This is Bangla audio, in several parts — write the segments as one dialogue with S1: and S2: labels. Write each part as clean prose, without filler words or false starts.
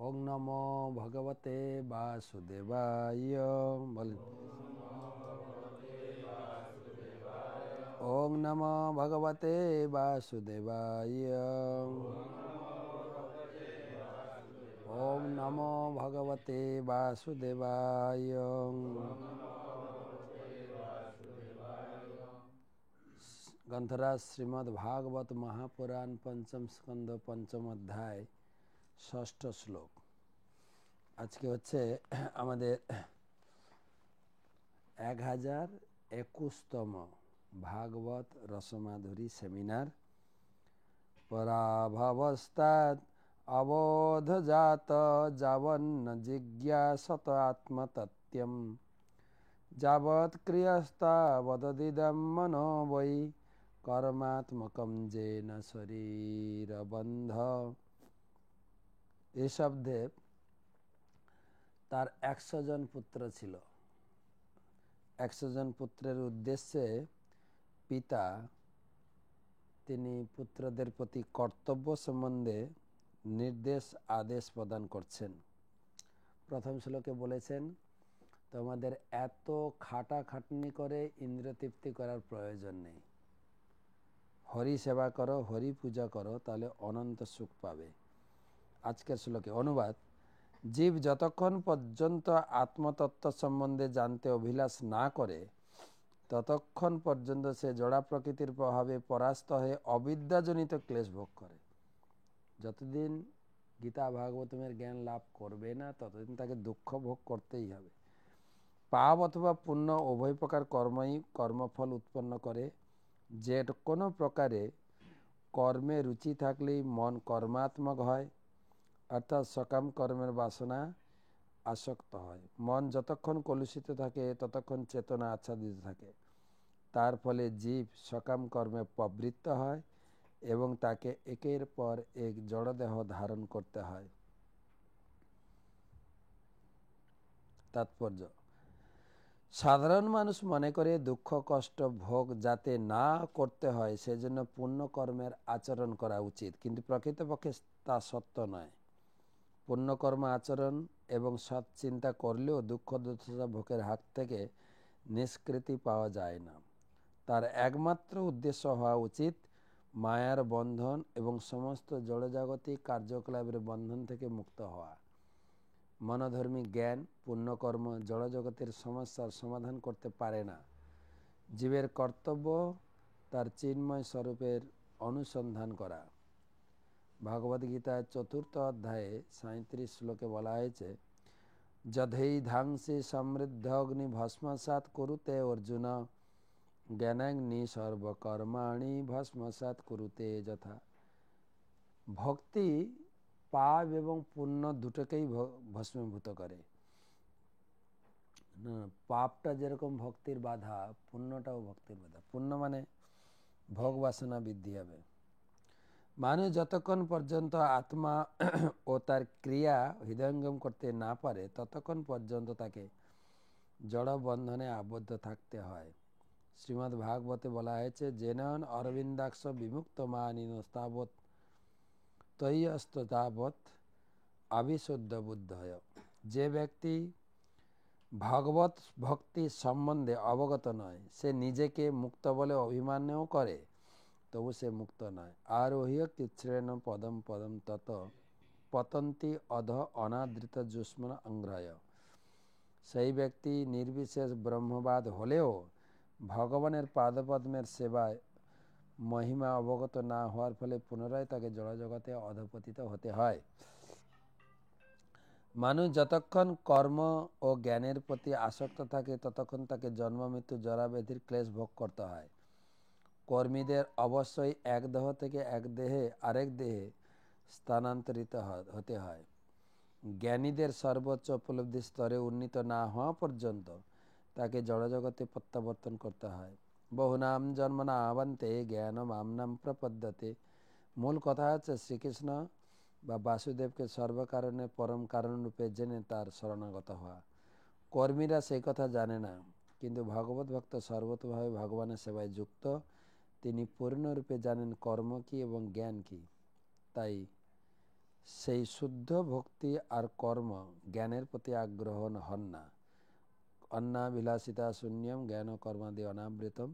S1: ओम नमो भगवते वासुदेवाय। बोल। ओम नमो भगवते वासुदेवाय। ओम नमो भगवते वासुदेवाय। ग्रंथराज श्रीमद् भागवत महापुराण पंचम स्कंद पंचम अध्याय षष्ठ श्लोक। আজকে হচ্ছে আমাদের 1021তম ভাগবত রসমাধুরী সেমিনার। পরাভবস্তাৎ অবোধজাত যাবন্ন জিজ্ঞাসত আত্মতত্ত্বম যাবৎ ক্রিয়স্তাবদিদম মনো বৈ কর্মাত্মকম যেন শরীরবন্ধ। ঋষভদেব তার 100 জন পুত্র ছিল। 100 জন পুত্রের উদ্দেশ্যে পিতা তিনি পুত্রদের প্রতি কর্তব্য সম্বন্ধে নির্দেশ আদেশ প্রদান করছেন। প্রথম শ্লোকে বলেছেন, তোমাদের এত খাটাখাটনি করে ইন্দ্রতৃপ্তি করার প্রয়োজন নেই। হরি সেবা করো, হরি পূজা করো, তাহলে অনন্ত সুখ পাবে। আজকের শ্লোকে অনুবাদ, জীব যতক্ষণ পর্যন্ত আত্মতত্ত্ব সম্বন্ধে জানতে অভিলাষ না করে ততক্ষণ পর্যন্ত সে জড়া প্রকৃতির প্রভাবে পরাস্ত হয়ে অবিদ্যাজনিত ক্লেশ ভোগ করে। যতদিন গীতা ভাগবতমের জ্ঞান লাভ করবে না ততদিন তাকে দুঃখ ভোগ করতেই হবে। পাপ অথবা পুণ্য উভয় প্রকার কর্মই কর্মফল উৎপন্ন করে। যে কোনো প্রকারে কর্মে রুচি থাকলেই মন কর্মাত্মক হয়, অর্থাৎ সকাম কর্মের বাসনা আসক্ত হয়। মন যতক্ষণ কলুষিত থাকে ততক্ষণ চেতনা আচ্ছাদিত থাকে। তার ফলে জীব সকাম কর্মে প্রবৃত্ত হয় এবং তাকে একের পর এক জড়দেহ ধারণ করতে হয়। তাৎপর্য, সাধারণ মানুষ মনে করে দুঃখ কষ্ট ভোগ যাতে না করতে হয় সেজন্য পুণ্য কর্মের আচরণ করা উচিত, কিন্তু প্রকৃতপক্ষে তা সত্য নয়। পুণ্যকর্ম আচরণ এবং সৎ চিন্তা করলেও দুঃখ দুর্দশা ভোগের হাত থেকে নিষ্কৃতি পাওয়া যায় না। তার একমাত্র উদ্দেশ্য হওয়া উচিত মায়ার বন্ধন এবং সমস্ত জড়জাগতিক কার্যকলাপের বন্ধন থেকে মুক্ত হওয়া। মনোধর্মী জ্ঞান পুণ্যকর্ম জড়জগতের সমস্যার সমাধান করতে পারে না। জীবের কর্তব্য তার চিন্ময় স্বরূপের অনুসন্ধান করা। ভগবদ্গীতার 4th অধ্যায়ে 37 শ্লোকে বলা হয়েছে, যধৈ ধাংসি সমৃদ্ধ অগ্নি ভস্মসাৎ কুরুতে অর্জুন জ্ঞানাগ্নি সর্বকর্মাণি ভস্মসাৎ কুরুতে যথা। ভক্তি পাপ এবং পুণ্য দুটোকেই ভস্মীভূত করে। পাপটা যেরকম ভক্তির বাধা, পুণ্যটাও ভক্তির বাধা। পুণ্য মানে ভোগ বাসনা বৃদ্ধি হবে। মানুষ যতক্ষণ পর্যন্ত আত্মা ও তার ক্রিয়া হৃদয়ঙ্গম করতে না পারে ততক্ষণ পর্যন্ত তাকে জড় বন্ধনে আবদ্ধ থাকতে হয়। শ্রীমদ্ ভাগবতে বলা হয়েছে, জেনন অরবিন্দাক্ষ বিমুক্ত মানিন স্থাবত তৈয়স্ততাবত অবিশুদ্ধ বুদ্ধয়। যে ব্যক্তি ভগবত ভক্তি সম্বন্ধে অবগত নয় সে নিজেকে মুক্ত বলে অভিমানও করে, তবু সে মুক্ত নয়। আরোহ্য কৃচ্ছ্রেণ পদম পদম তত পতন্তি অধ অনাদৃত যুষ্মন অঙ্গ্রয়। সেই ব্যক্তি নির্বিশেষ ব্রহ্মবাদ হলেও ভগবানের পাদপদ্মের সেবায় মহিমা অবগত না হওয়ার ফলে পুনরায় তাকে জড়জগতে অধঃপতিত হতে হয়। মানুষ যতক্ষণ কর্ম ও জ্ঞানের প্রতি আসক্ত থাকে ততক্ষণ তাকে জন্ম মৃত্যু জরাব্যাধির ক্লেশ ভোগ করতে হয়। কর্মীদের অবশ্যই এক দেহ থেকে এক দেহে আরেক দেহে স্থানান্তরিত হতে হয়। জ্ঞানীদের সর্বোচ্চ উপলব্ধি স্তরে উন্নীত না হওয়া পর্যন্ত তাকে জড়জগতে প্রত্যাবর্তন করতে হয়। বহুনাম জন্মনা আবন্তে জ্ঞানম আমনাম প্রপদ্যতে। মূল কথা হচ্ছে শ্রীকৃষ্ণ বা বাসুদেবকে সর্বকারণে পরম কারণ রূপে জেনে তার শরণাগত হওয়া। কর্মীরা সেই কথা জানে না, কিন্তু ভগবত ভক্ত সর্বতভাবে ভগবানের সেবায় যুক্ত। তিনি পূর্ণরূপে জানেন কর্ম কী এবং জ্ঞান কী। তাই সেই শুদ্ধ ভক্তি আর কর্ম জ্ঞানের প্রতি আগ্রহ হন না। অন্নাভিলাষিতা শূন্যম জ্ঞান কর্মাদি অনাবৃতম।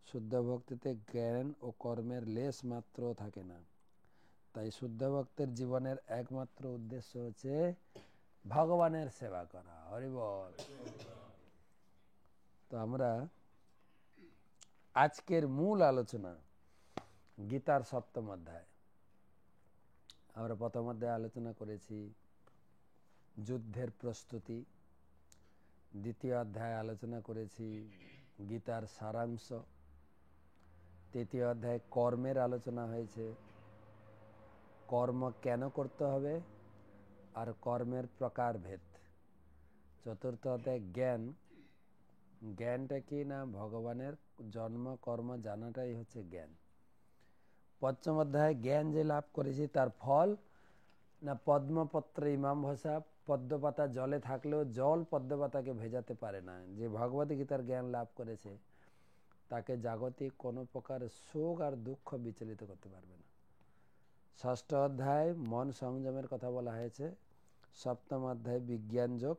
S1: শুদ্ধ ভক্তিতে জ্ঞান ও কর্মের লেশ মাত্র থাকে না। তাই শুদ্ধ ভক্তের জীবনের একমাত্র উদ্দেশ্য হচ্ছে ভগবানের সেবা করা। হরি বল। তো আমরা আজকের মূল আলোচনা গীতার সপ্তম অধ্যায়। আমরা প্রথম অধ্যায়ে আলোচনা করেছি যুদ্ধের প্রস্তুতি, দ্বিতীয় অধ্যায়ে আলোচনা করেছি গীতার সারাংশ, তৃতীয় অধ্যায়ে কর্মের আলোচনা হয়েছে, কর্ম কেন করতে হবে আর কর্মের প্রকারভেদ। চতুর্থ অধ্যায়ে জ্ঞান, জ্ঞানটা কি না ভগবানের জন্ম কর্ম জানাটাই হচ্ছে জ্ঞান। পঞ্চম অধ্যায়ে জ্ঞান যে লাভ করেছি তার ফল না পদ্মপত্রে ইমাম ভাষা, পদ্মপাতা জলে থাকলেও জল পদ্মপাতাকে ভেজাতে পারে না। যে ভগবত গীতার জ্ঞান লাভ করেছে তাকে জাগতিক কোনো প্রকার শোক আর দুঃখ বিচলিত করতে পারবে না। ষষ্ঠ অধ্যায় মন সংযমের কথা বলা হয়েছে। সপ্তম অধ্যায় বিজ্ঞান যোগ,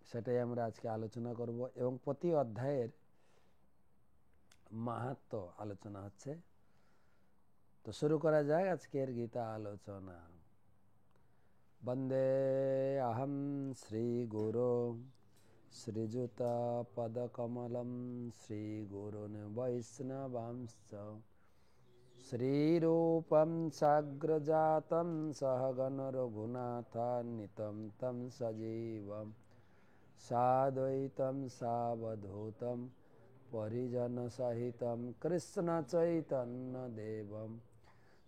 S1: সেটাই আমরা আজকে আলোচনা করব এবং প্রতি অধ্যায়ের মাহাত্ম্য আলোচনা হচ্ছে। তো শুরু করা যায় আজকের গীতা আলোচনা। বন্দে অহম শ্রী গুরু শ্রীযুত পদকমলম শ্রী গুরুন বৈষ্ণবাংশ্চ শ্রীরূপম সাগ্রজাতম সহগণ রঘুনাথান্বিতম তম সজীবম সাদ্বৈতম সাবধূতম পরিজন সহিতম কৃষ্ণ চৈতন্য দেবম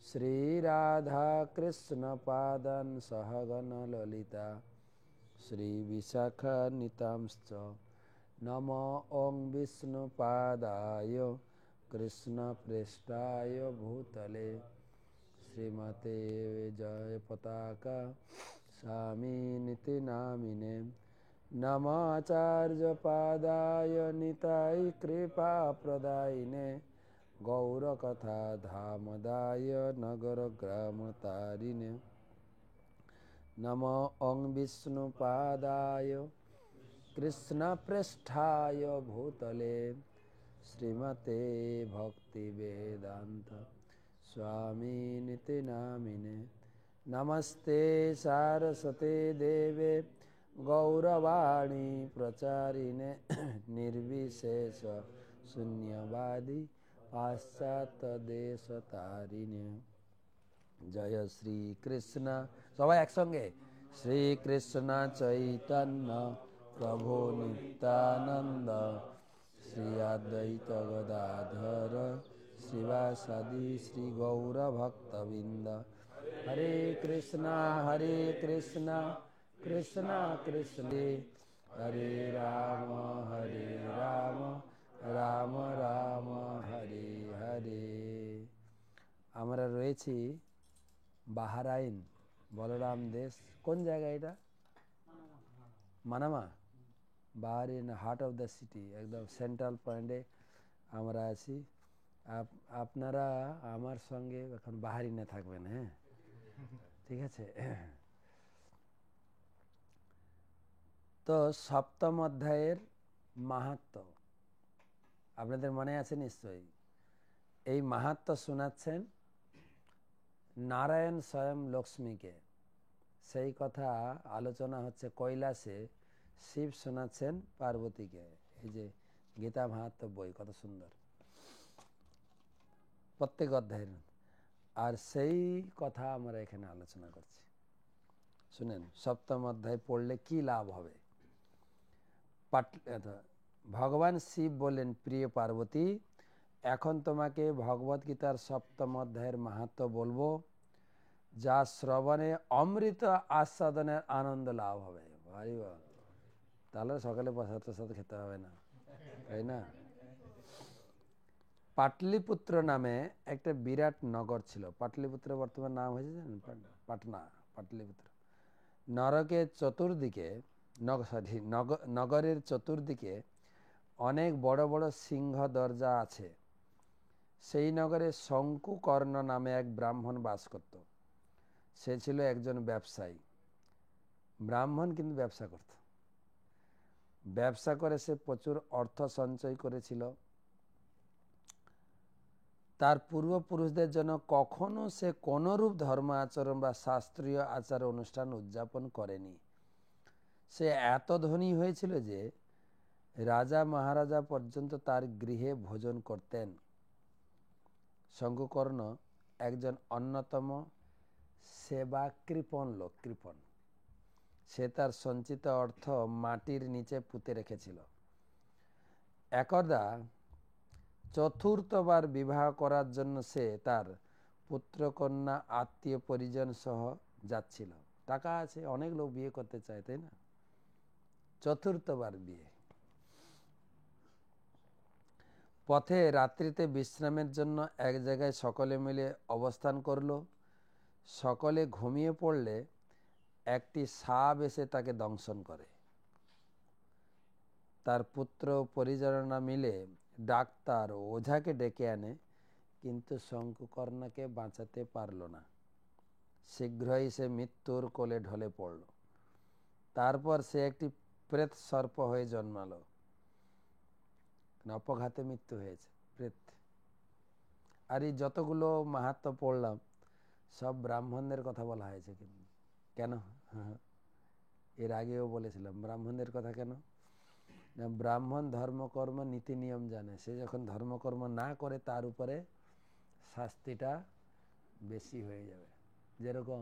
S1: শ্রী রাধা কৃষ্ণ পাদন সহগণ ললিতা শ্রী বিশাখান্বিতাংশ্চ নমো ওং বিষ্ণুপাদায় কৃষ্ণ পৃষ্ঠায় ভূতলে শ্রীমতে জয় পতাকা স্বামিনিতি নামিনে নমাচার্য পাদায় নিতাই কৃপা প্রদায়িনে গৌরকথা ধামদায় নগর গ্রাম তারিণে নমো ওং বিষ্ণুপাদায় কৃষ্ণ পৃষ্ঠায় ভূতলে শ্রীমতে ভক্তি বেদান্ত স্বামিনিতি নামিনে নমস্তে সারস্বতে দেবে গৌরবাণী প্রচারিণে নির্বিশেষ শূন্যবাদী পাশ্চাত্য দেশ তারিণে। জয় শ্রীকৃষ্ণ, সবাই একসঙ্গে, শ্রীকৃষ্ণ চৈতন্য প্রভু নিত্যানন্দ শ্রী অদ্বৈত গদাধর শ্রীবাসাদি শ্রী গৌর ভক্তবৃন্দ। হরে কৃষ্ণ কৃষ্ণ কৃষ্ণ হরে রাম রাম রাম হরে হরে। আমরা রয়েছি বাহরাইন, বলরাম দেশ। কোন জায়গা এটা? Manama. Bahrain heart of the city, একদম সেন্ট্রাল পয়েন্টে আমরা আছি। আপনারা আমার সঙ্গে এখন বাহরাইনে থাকবেন, হ্যাঁ, ঠিক আছে। তো সপ্তম অধ্যায়ের মাহাত্ম্য আপনাদের মনে আছে নিশ্চয়ই। এই মাহাত্ম্য শোনাচ্ছেন নারায়ণ স্বয়ং লক্ষ্মীকে। সেই কথা আলোচনা হচ্ছে কৈলাসে, শিব শোনাচ্ছেন পার্বতীকে। এই যে গীতা মাহাত্ম্য বই, কত সুন্দর প্রত্যেক অধ্যায়ের। আর সেই কথা আমরা এখানে আলোচনা করছি। শুনেন, সপ্তম অধ্যায় পড়লে কি লাভ হবে। ভগবান শিব বললেন, প্রিয় পার্বতী, এখন তোমাকে ভগবত গীতার সপ্তম অধ্যায়ের মাহাত্ম্য বলবো, যা শ্রবণে অমৃত আস্বাদনের আনন্দ লাভ হবে। ভাই, তাহলে সকালে প্রসাদের সাথে খেতে হবে না, তাই না? পাটলিপুত্র নামে একটা বিরাট নগর ছিল। পাটলিপুত্র বর্তমান নাম হয়েছে জানেন, পাটনা। পাটলিপুত্র নরকের চতুর্দিকে, নগরের চতুর্দিকে অনেক বড় বড় সিংহ দরজা আছে। সেই নগরে শঙ্কুকর্ণ নামে এক ব্রাহ্মণ বাস করত। সে ছিল একজন ব্যবসায়ী, ব্রাহ্মণ, কিন্তু ব্যবসা করত। ব্যবসা করে সে প্রচুর অর্থ সঞ্চয় করেছিল। তার পূর্বপুরুষদের জন্য কখনো সে কোনরূপ ধর্ম আচরণ বা শাস্ত্রীয় আচার অনুষ্ঠান উদযাপন করেনি। সে এত ধনী হয়েছিল যে রাজা মহারাজা পর্যন্ত তার গৃহে ভোজন করতেন। শঙ্কুকর্ণ একজন অন্যতম সেবা কৃপণ লোক। কৃপণ, সে তার সঞ্চিত অর্থ মাটির নিচে পুঁতে রেখেছিল। একদা চতুর্থবার বিবাহ করার জন্য সে তার পুত্রকন্যা আত্মীয় পরিজন সহ যাচ্ছিল। টাকা আছে, অনেক লোক বিয়ে করতে চায়, তাই না? চতুর্থবার বিয়ে। পথে রাত্রিতে বিশ্রামের জন্য এক জায়গায় সকলে মিলে অবস্থান করল। সকলে ঘুমিয়ে পড়লে একটি সাপ এসে তাকে দংশন করে। তার পুত্র পরিজনরা মিলে ডাক্তার ও ওঝাকে ডেকে আনে, কিন্তু শঙ্কুকর্ণকে বাঁচাতে পারল না। শীঘ্রই সে মৃত্যুর কোলে ঢলে পড়ল। তারপর সে একটি প্রেত সর্প হয়ে জন্মালো। অপঘাতে মৃত্যু হয়েছে, প্রেত। আর এই যতগুলো মাহাত্ম্য পড়লাম সব ব্রাহ্মণদের কথা বলা হয়েছে। কিন্তু কেন? এর আগেও বলেছিলাম ব্রাহ্মণদের কথা কেন। ব্রাহ্মণ ধর্মকর্ম নীতি নিয়ম জানে। সে যখন ধর্মকর্ম না করে তার উপরে শাস্তিটা বেশি হয়ে যাবে। যেরকম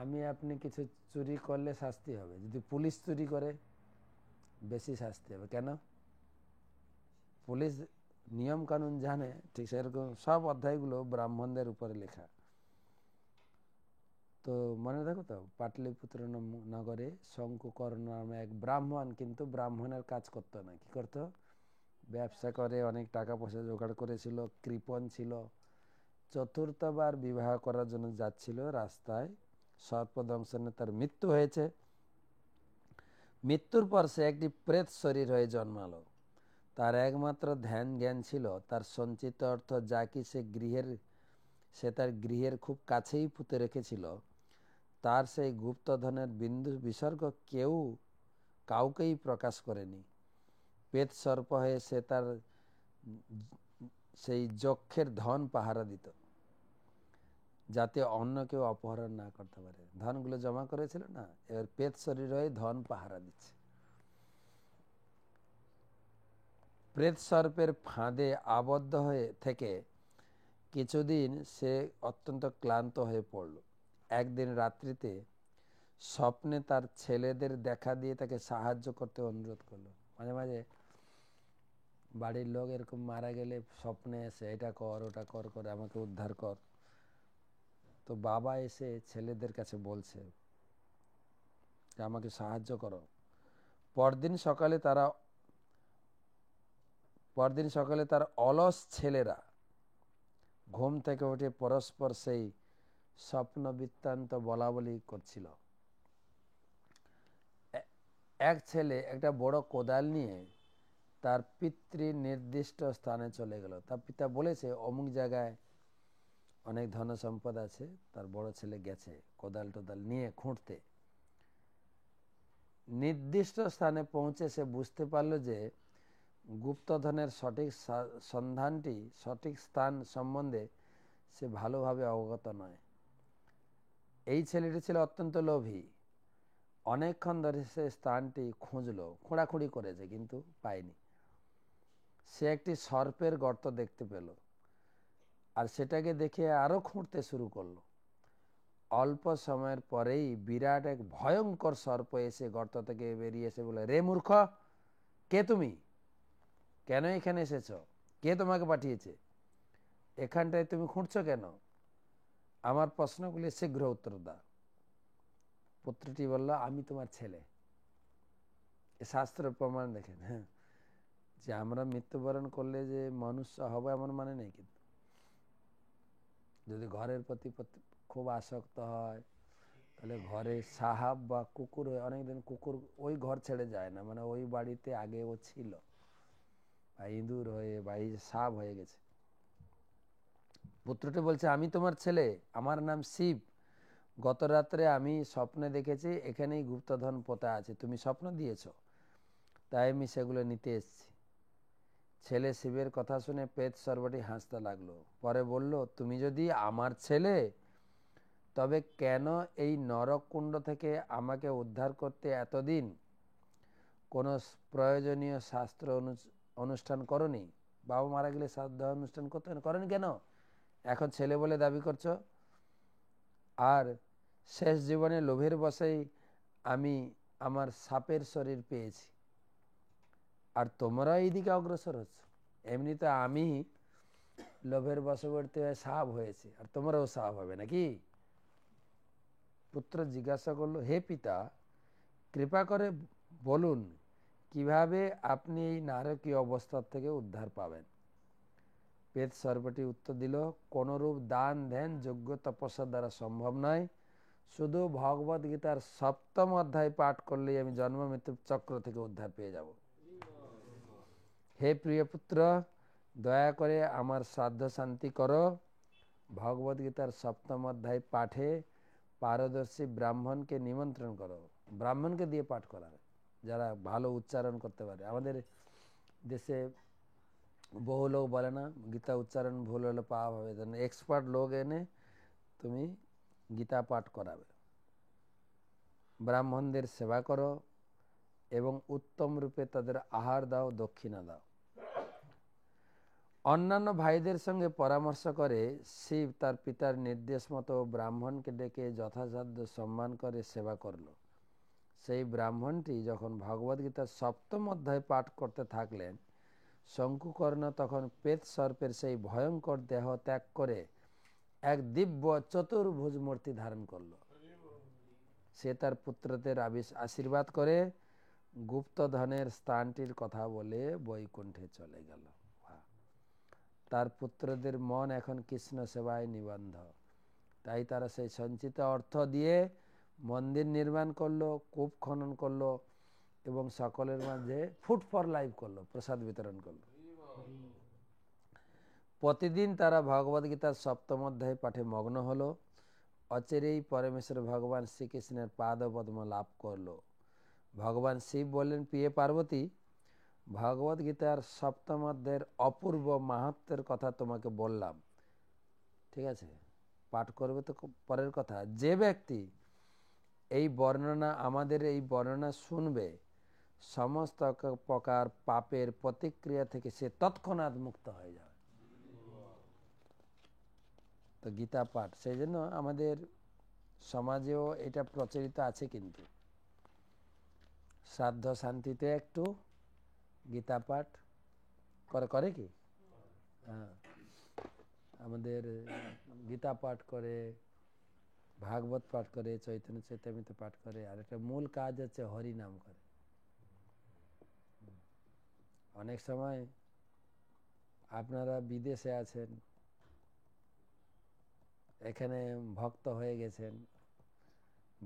S1: আমি আপনি কিছু চুরি করলে শাস্তি হবে, যদি পুলিশ চুরি করে বেশি শাস্তি হবে। কেন? পুলিশ নিয়ম কানুন জানে। ঠিক সেরকম সব অধ্যায়গুলো ব্রাহ্মণদের উপরে লেখা। তো মনে রাখো তো, পাটলিপুত্র নগরে শঙ্কুকর্ণ নামে এক ব্রাহ্মণ, কিন্তু ব্রাহ্মণের কাজ করতো না। কি করতো? ব্যবসা করে অনেক টাকা পয়সা জোগাড় করেছিল, কৃপণ ছিল। চতুর্থবার বিবাহ করার জন্য যাচ্ছিল, রাস্তায় সর্পদংশনে তার মৃত্যু হয়েছে। মৃত্যুর পর সে একটি প্রেত শরীর হয়ে জন্মালো। তার একমাত্র ধ্যান জ্ঞান ছিল তার সঞ্চিত অর্থ, যা কি সে তার গৃহের খুব কাছেই পুঁতে রেখেছিল। তার সেই গুপ্তধনের বিন্দু বিসর্গ কাউকেই প্রকাশ করেনি। প্রেত সর্প হয়ে সে তার সেই যক্ষের ধন পাহারা দিত, যাতে অন্য কেউ অপহরণ না করতে পারে। ধনগুলো জমা করেছিল না, এবার প্রেত শরীর হয়ে ধন পাহারা দিচ্ছে। প্রেত সর্পের ফাঁদে আবদ্ধ হয়ে থেকে কিছুদিন সে অত্যন্ত ক্লান্ত হয়ে পড়ল। একদিন রাত্রিতে স্বপ্নে তার ছেলেদের দেখা দিয়ে তাকে সাহায্য করতে অনুরোধ করলো। মাঝে মাঝে বাড়ির লোক এরকম মারা গেলে স্বপ্নে এসে এটা কর ওটা কর, করে আমাকে উদ্ধার কর। তো বাবা এসে ছেলেদের কাছে বলছে যে আমাকে সাহায্য করো। পরদিন সকালে তার অলস ছেলেরা ঘুম থেকে উঠে পরস্পর সেই স্বপ্ন বৃত্তান্ত বলা বলি করছিল। এক ছেলে একটা বড় কোদাল নিয়ে তার পিতৃ নির্দিষ্ট স্থানে চলে গেল। তার পিতা বলেছে অমুক জায়গায় অনেক ধন সম্পদ আছে। তার বড় ছেলে গেছে কোদাল টোদাল নিয়ে খুঁড়তে। নির্দিষ্ট স্থানে পৌঁছে সে বুঝতে পারল যে গুপ্তধনের সঠিক সন্ধানটি, সঠিক স্থান সম্বন্ধে সে ভালোভাবে অবগত নয়। এই ছেলেটি ছিল অত্যন্ত লোভী। অনেকক্ষণ ধরে সে স্থানটি খুঁজলো, খোঁড়াখুঁড়ি করেছে, কিন্তু পায়নি। সে একটি সর্পের গর্ত দেখতে পেল, আর সেটাকে দেখে আরো খুঁড়তে শুরু করলো। অল্প সময়ের পরেই বিরাট এক ভয়ঙ্কর সর্প এসে গর্ত থেকে বেরিয়ে এসে বলে, রে মূর্খ, কে তুমি? কেন এখানে এসেছ? কে তোমাকে পাঠিয়েছে? এখানটায় তুমি খুঁড়ছো কেন? আমার প্রশ্নগুলি শীঘ্র উত্তর দাও। পুত্রটি বলল, আমি তোমার ছেলে। শাস্ত্রের প্রমাণ দেখেন। হ্যাঁ, যে আমরা মৃত্যুবরণ করলে যে মনুষ্য হবে এমন মানে নেই। কিন্তু যদি ঘরের প্রতি খুব আসক্ত হয়, তাহলে ঘরে সাহাব বা কুকুর, অনেকদিন কুকুর ওই ঘর ছেড়ে যায় না, মানে ওই বাড়িতে আগে ও ছিল, বা ইঁদুর হয়ে বা এই সাপ হয়ে গেছে। পুত্রটি বলছে, আমি তোমার ছেলে, আমার নাম শিব। গত রাত্রে আমি স্বপ্নে দেখেছি এখানেই গুপ্তধন পোতা আছে, তুমি স্বপ্ন দিয়েছো, তাই আমি সেগুলো নিতে এসেছি। ছেলে শিবের কথা শুনে পেট সর্বটি হাসতে লাগলো। পরে বলল, তুমি যদি আমার ছেলে, তবে কেন এই নরককুণ্ড থেকে আমাকে উদ্ধার করতে এতদিন কোনো প্রয়োজনীয় শাস্ত্র অনুষ্ঠান করনি? বাবা মারা গেলে শ্রাদ্ধ অনুষ্ঠান করনি কেন? এখন ছেলে বলে দাবি করছো। আর শেষ জীবনে লোভের বশেই আমি আমার সাপের শরীর পেয়েছি, আর তোমরা এইদিকে অগ্রসর হচ্ছ। এমনিতে আমি লোভের বশবর্তী হয়ে সাপ হয়েছি, আর তোমরাও সাপ হবে নাকি? পুত্র জিজ্ঞাসা করলো, হে পিতা, কৃপা করে বলুন কিভাবে আপনি এই নারকীয় অবস্থা থেকে উদ্ধার পাবেন? পেট সর্বটি উত্তর দিল, কোনরূপ দান ধ্যান যোগ্য তপস্যার দ্বারা সম্ভব নয়, শুধু ভগবদ গীতার 7ম অধ্যায় পাঠ করলেই আমি জন্ম মৃত্যুর চক্র থেকে উদ্ধার পেয়ে যাব। হে প্রিয় পুত্র, দয়া করে আমার শ্রাদ্ধ শান্তি করো। ভগবদ গীতার 7ম অধ্যায় পাঠে পারদর্শী ব্রাহ্মণকে নিমন্ত্রণ করো। ব্রাহ্মণকে দিয়ে পাঠ করাবে, যারা ভালো উচ্চারণ করতে পারে। আমাদের দেশে বহু লোক বলে না, গীতা উচ্চারণ ভুল হলে পাপ হবে, এক্সপার্ট লোক এনে তুমি গীতা পাঠ করাবে। ব্রাহ্মণদের সেবা করো এবং উত্তম রূপে তাদের আহার দাও, দক্ষিণা দাও। অন্যান্য ভাইদের সঙ্গে পরামর্শ করে শিব তার পিতার নির্দেশ মতো ব্রাহ্মণকে ডেকে যথাসাধ্য সম্মান করে সেবা করল। সেই ব্রাহ্মণটি যখন ভগবদ্গীতার 7ম অধ্যায় পাঠ করতে থাকলেন, শঙ্কুকর্ণ তখন পেট সর্পের সেই ভয়ঙ্কর দেহ ত্যাগ করে এক দিব্য চতুর্ভুজ মূর্তি ধারণ করল। সে তার পুত্রদের আশীর্বাদ করে গুপ্তধনের স্থানটির কথা বলে বৈকুণ্ঠে চলে গেল। তার পুত্রদের মন এখন কৃষ্ণ সেবায় নিবদ্ধ, তাই তারা সেই সঞ্চিত অর্থ দিয়ে মন্দির নির্মাণ করলো, কূপ খনন করলো এবং সকলের মাঝে ফুড ফর লাইফ করলো, প্রসাদ বিতরণ করলো। প্রতিদিন তারা ভগবদ্গীতার 7ম অধ্যায় পাঠে মগ্ন হলো। অচিরেই পরমেশ্বর ভগবান শ্রীকৃষ্ণের পাদপদ্ম লাভ করল। ভগবান শিব বললেন, প্রিয় পার্বতী, ভগবদ্গীতার 7ম অধ্যায়ের অপূর্ব মাহাত্ম্যের কথা তোমাকে বললাম, ঠিক আছে? পাঠ করবে তো পরের কথা। যে ব্যক্তি আমাদের এই বর্ণনা শুনবে, সমস্ত প্রকার পাপের প্রতিক্রিয়া থেকে সে তৎক্ষণাৎ মুক্ত হয়ে যাবে। তো গীতা পাঠ, সেই জন্য আমাদের সমাজেও এটা প্রচলিত আছে। কিন্তু শ্রাদ্ধ শান্তিতে একটু গীতা পাঠ করে কি? হ্যাঁ, আমাদের গীতা পাঠ করে, ভাগবত পাঠ করে, চৈতন্য চৈতামৃত পাঠ করে, আর একটা মূল কাজ হচ্ছে হরিনাম করে। অনেক সময় আপনারা বিদেশে আছেন, এখানে ভক্ত হয়ে গেছেন,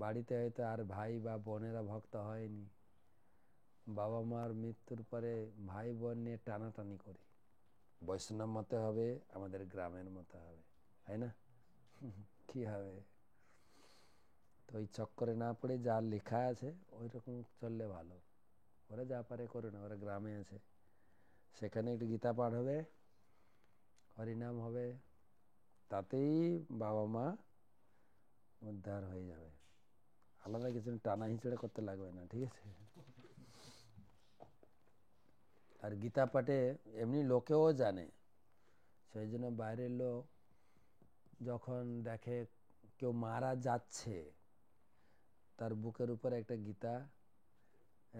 S1: বাড়িতে হয়তো আর ভাই বা বোনেরা ভক্ত হয়নি, বাবা মার মৃত্যুর পরে ভাই বোন নিয়ে টানাটানি করি, বৈষ্ণব মতে হবে, আমাদের গ্রামের মতো হবে, তাই না? কি হবে? তো ওই চক্করে না পড়ে যা লেখা আছে ওই রকম চললে ভালো। ওরা যা পারে করে না, ওরা গ্রামে আছে, সেখানে একটু গীতা পাঠ হবে, হরিনাম হবে, তাতেই বাবা মা উদ্ধার হয়ে যাবে। আলাদা কিছু টানা হিঁচড়ে করতে লাগবে না, ঠিক আছে? আর গীতা পাঠে এমনি লোকেও জানে, সেই জন্য বাইরের লোক যখন দেখে কেউ মারা যাচ্ছে, তার বুকের উপরে একটা গীতা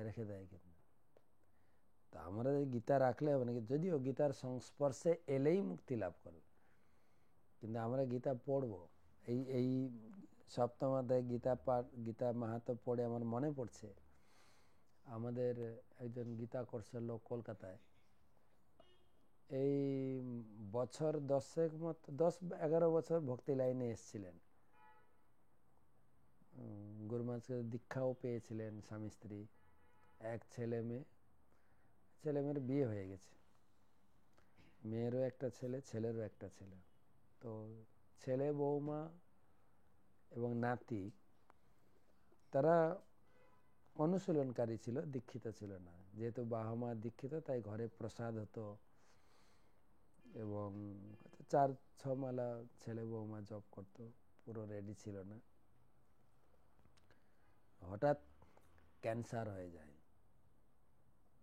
S1: রেখে দেয়। কিন্তু তা আমরা গীতা রাখলে হবে না, যদিও গীতার সংস্পর্শে এলেই মুক্তি লাভ করবে, কিন্তু আমরা গীতা পড়ব। এই 7ম অধ্যায় গীতা মাহাত্ম্য পড়ে আমার মনে পড়ছে, আমাদের একজন গীতা কোর্সের লোক কলকাতায় এই বছর 10-11 বছর ভক্তি লাইনে এসেছিলেন, গুরুমানসকে দীক্ষাও পেয়েছিলেন, স্বামী স্ত্রী, এক ছেলে মেয়ের বিয়ে হয়ে গেছে, মেয়েরও একটা ছেলে, ছেলেরও একটা ছেলে। তো ছেলে বৌমা এবং নাতি, তারা অনুশীলনকারী ছিল, দীক্ষিত ছিল না। যেহেতু বাবা মা দীক্ষিত, তাই ঘরে প্রসাদ হতো এবং 4-6 মালা ছেলে বৌমা জব করতো, পুরো রেডি ছিল না। হঠাৎ ক্যান্সার হয়ে যায়।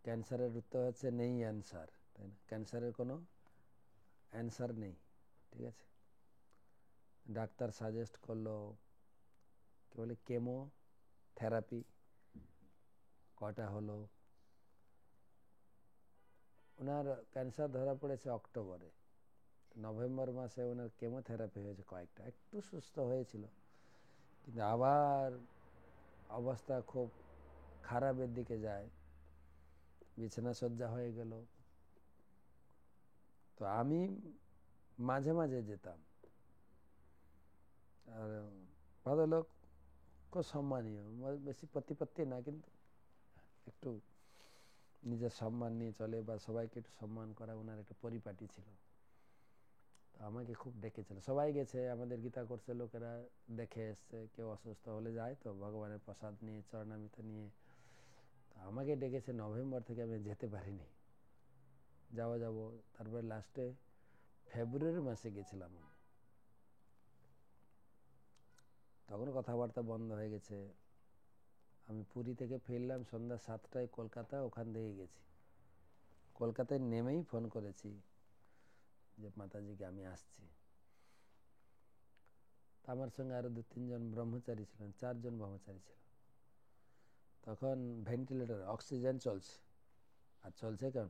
S1: ক্যান্সারের উত্তর হচ্ছে নেই অ্যান্সার, তাই না? ক্যান্সারের কোনো অ্যান্সার নেই, ঠিক আছে। ডাক্তার সাজেস্ট করলো কি বলে কেমো থেরাপি, কটা হলো। ওনার ক্যান্সার ধরা পড়েছে অক্টোবরে, নভেম্বর মাসে ওনার কেমোথেরাপি হয়েছে কয়েকটা, একটু সুস্থ হয়েছিল, কিন্তু আবার অবস্থা খুব খারাপের দিকে যায়, বিছানা শয্যা হয়ে গেল। তো আমি মাঝে মাঝে যেতাম, আর ভদ্রলোক খুব সম্মানীয়, বেশি প্রতিপত্তি না, কিন্তু একটু নিজের সম্মান নিয়ে চলে বা সবাইকে একটু সম্মান করা ওনার একটা পরিপাটি ছিল। তো আমাকে খুব ডেকেছিল, সবাই গেছে, আমাদের গীতা কোর্সের লোকেরা দেখে এসছে, কেউ অসুস্থ হলে যায় তো ভগবানের প্রসাদ নিয়ে, চরণামৃত নিয়ে। তো আমাকে ডেকেছে নভেম্বর থেকে, আমি যেতে পারিনি। যাব তারপরে লাস্টে ফেব্রুয়ারি মাসে গেছিলাম। তখন কথাবার্তা বন্ধ হয়ে গেছে। আমি পুরী থেকে ফিরলাম সন্ধ্যা 7টায় কলকাতা, ওখান থেকে গেছি। কলকাতায় নেমেই ফোন করেছি যে মাতাজিকে আমি আসছি। আমার সঙ্গে আরো 2-3 জন ব্রহ্মচারী ছিলেন, 4 জন ব্রহ্মচারী ছিল। তখন ভেন্টিলেটর, অক্সিজেন চলছে, আর চলছে কেন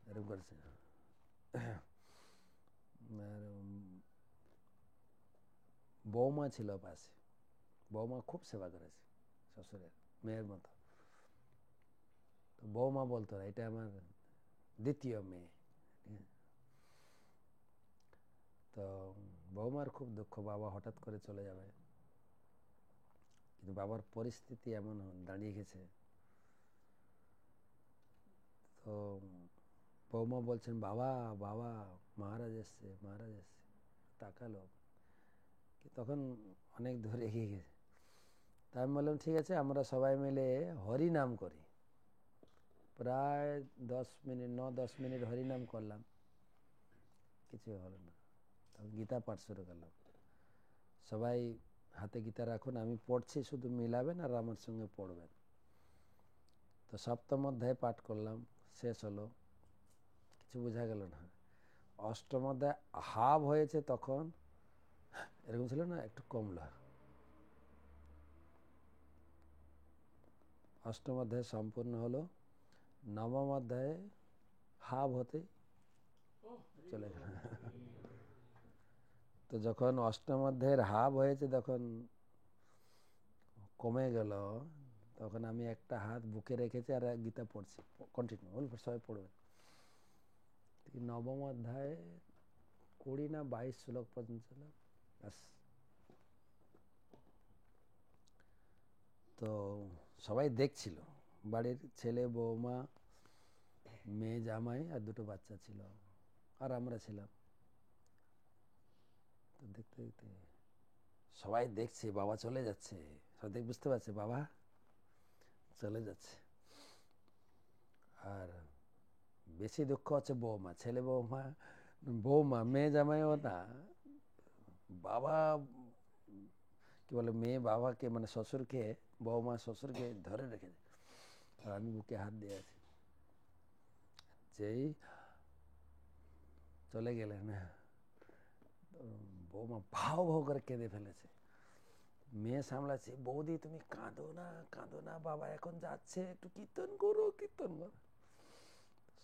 S1: এরকম করছে। আর বৌমা ছিল পাশে, বৌমা খুব সেবা করেছে শ্বশুরের মেয়ের মতো। তো বৌমা বলতো না, এটা আমার দ্বিতীয় মেয়ে। তো বৌমার খুব দুঃখ, বাবা হঠাৎ করে চলে যাবে। কিন্তু বাবার পরিস্থিতি এমন দাঁড়িয়ে গেছে। তো বৌমা বলছেন, বাবা বাবা মহারাজ এসছে, মহারাজ এসছে। তাকালো, তখন অনেক দূর এগিয়ে গেছে। তা আমি বললাম ঠিক আছে, আমরা সবাই মিলে হরি নাম করি। প্রায় 9-10 মিনিট হরিনাম করলাম, কিছু হলো না। তখন গীতা পাঠ শুরু করলাম। সবাই হাতে গীতা রাখুন, আমি পড়ছি, শুধু মিলাবেন আর আমার সঙ্গে পড়বেন। তো 7ম অধ্যায় পাঠ করলাম, শেষ হলো, কিছু বোঝা গেল না। 8ম অধ্যায় হাফ হয়েছে, তখন এরকম ছিল না, একটু কমলো। 8ম অধ্যায় সম্পূর্ণ হলো, 9ম অধ্যায়ে হাফ হতে চলে গেল। তো যখন 8ম অধ্যায়ের হাফ হয়েছে, তখন কমে গেল, তখন আমি একটা হাত বুকে রেখেছি আর গীতা পড়ছি, কন্টিনিউ, সবাই পড়বেন। 9ম অধ্যায়ে 20 না 22 শ্লোক পর্যন্ত ছিল, ব্যাস। তো সবাই দেখছিল, বাড়ির ছেলে বৌমা, মেয়ে জামাই আর 2টো বাচ্চা ছিল, আর আমরা ছিলাম। তো দেখতে দেখতে সবাই দেখছে বাবা চলে যাচ্ছে, সবাই বুঝতে পারছে বাবা চলে যাচ্ছে। আর বেশি দুঃখ হচ্ছে বৌমা, ছেলে বৌমা, বৌমা, মেয়ে জামাইও না, বাবা কি বলে, মেয়ে বাবাকে মানে শ্বশুরকে, বৌমা শ্বশুরকে ধরে রেখেছে, আর আমি বুকে হাত দিয়ে আছি। যেই চলে গেলেন, বৌমা ভাও ভাও করে কেঁদে ফেলেছে। মেয়ে সামলাচ্ছে, বৌদি তুমি কাঁদো না, কাঁদো না, বাবা এখন যাচ্ছে, একটু কীর্তন করো, কীর্তন করো।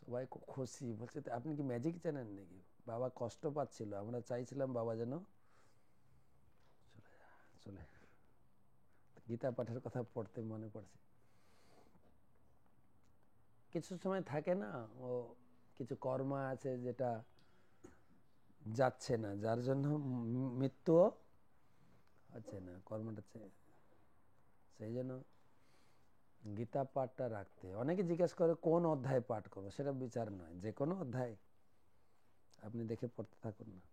S1: সবাই খুব খুশি, বলছে আপনি কি ম্যাজিক জানেন নাকি? বাবা কষ্ট পাচ্ছিল, আমরা চাইছিলাম বাবা যেন চলে। গীতা পাঠের কথা পড়তে মনে পড়ছে। কিছু সময় থাকে না, ও কিছু কর্ম আছে যেটা যাচ্ছে না, যার জন্য মৃত্যুও হচ্ছে না, কর্মটা সেই জন্য গীতা পাঠটা রাখতে। অনেকে জিজ্ঞেস করে কোন অধ্যায় পাঠ করবো, সেটা বিচার নয়, যে কোনো অধ্যায় আপনি দেখে পড়তে থাকুন না,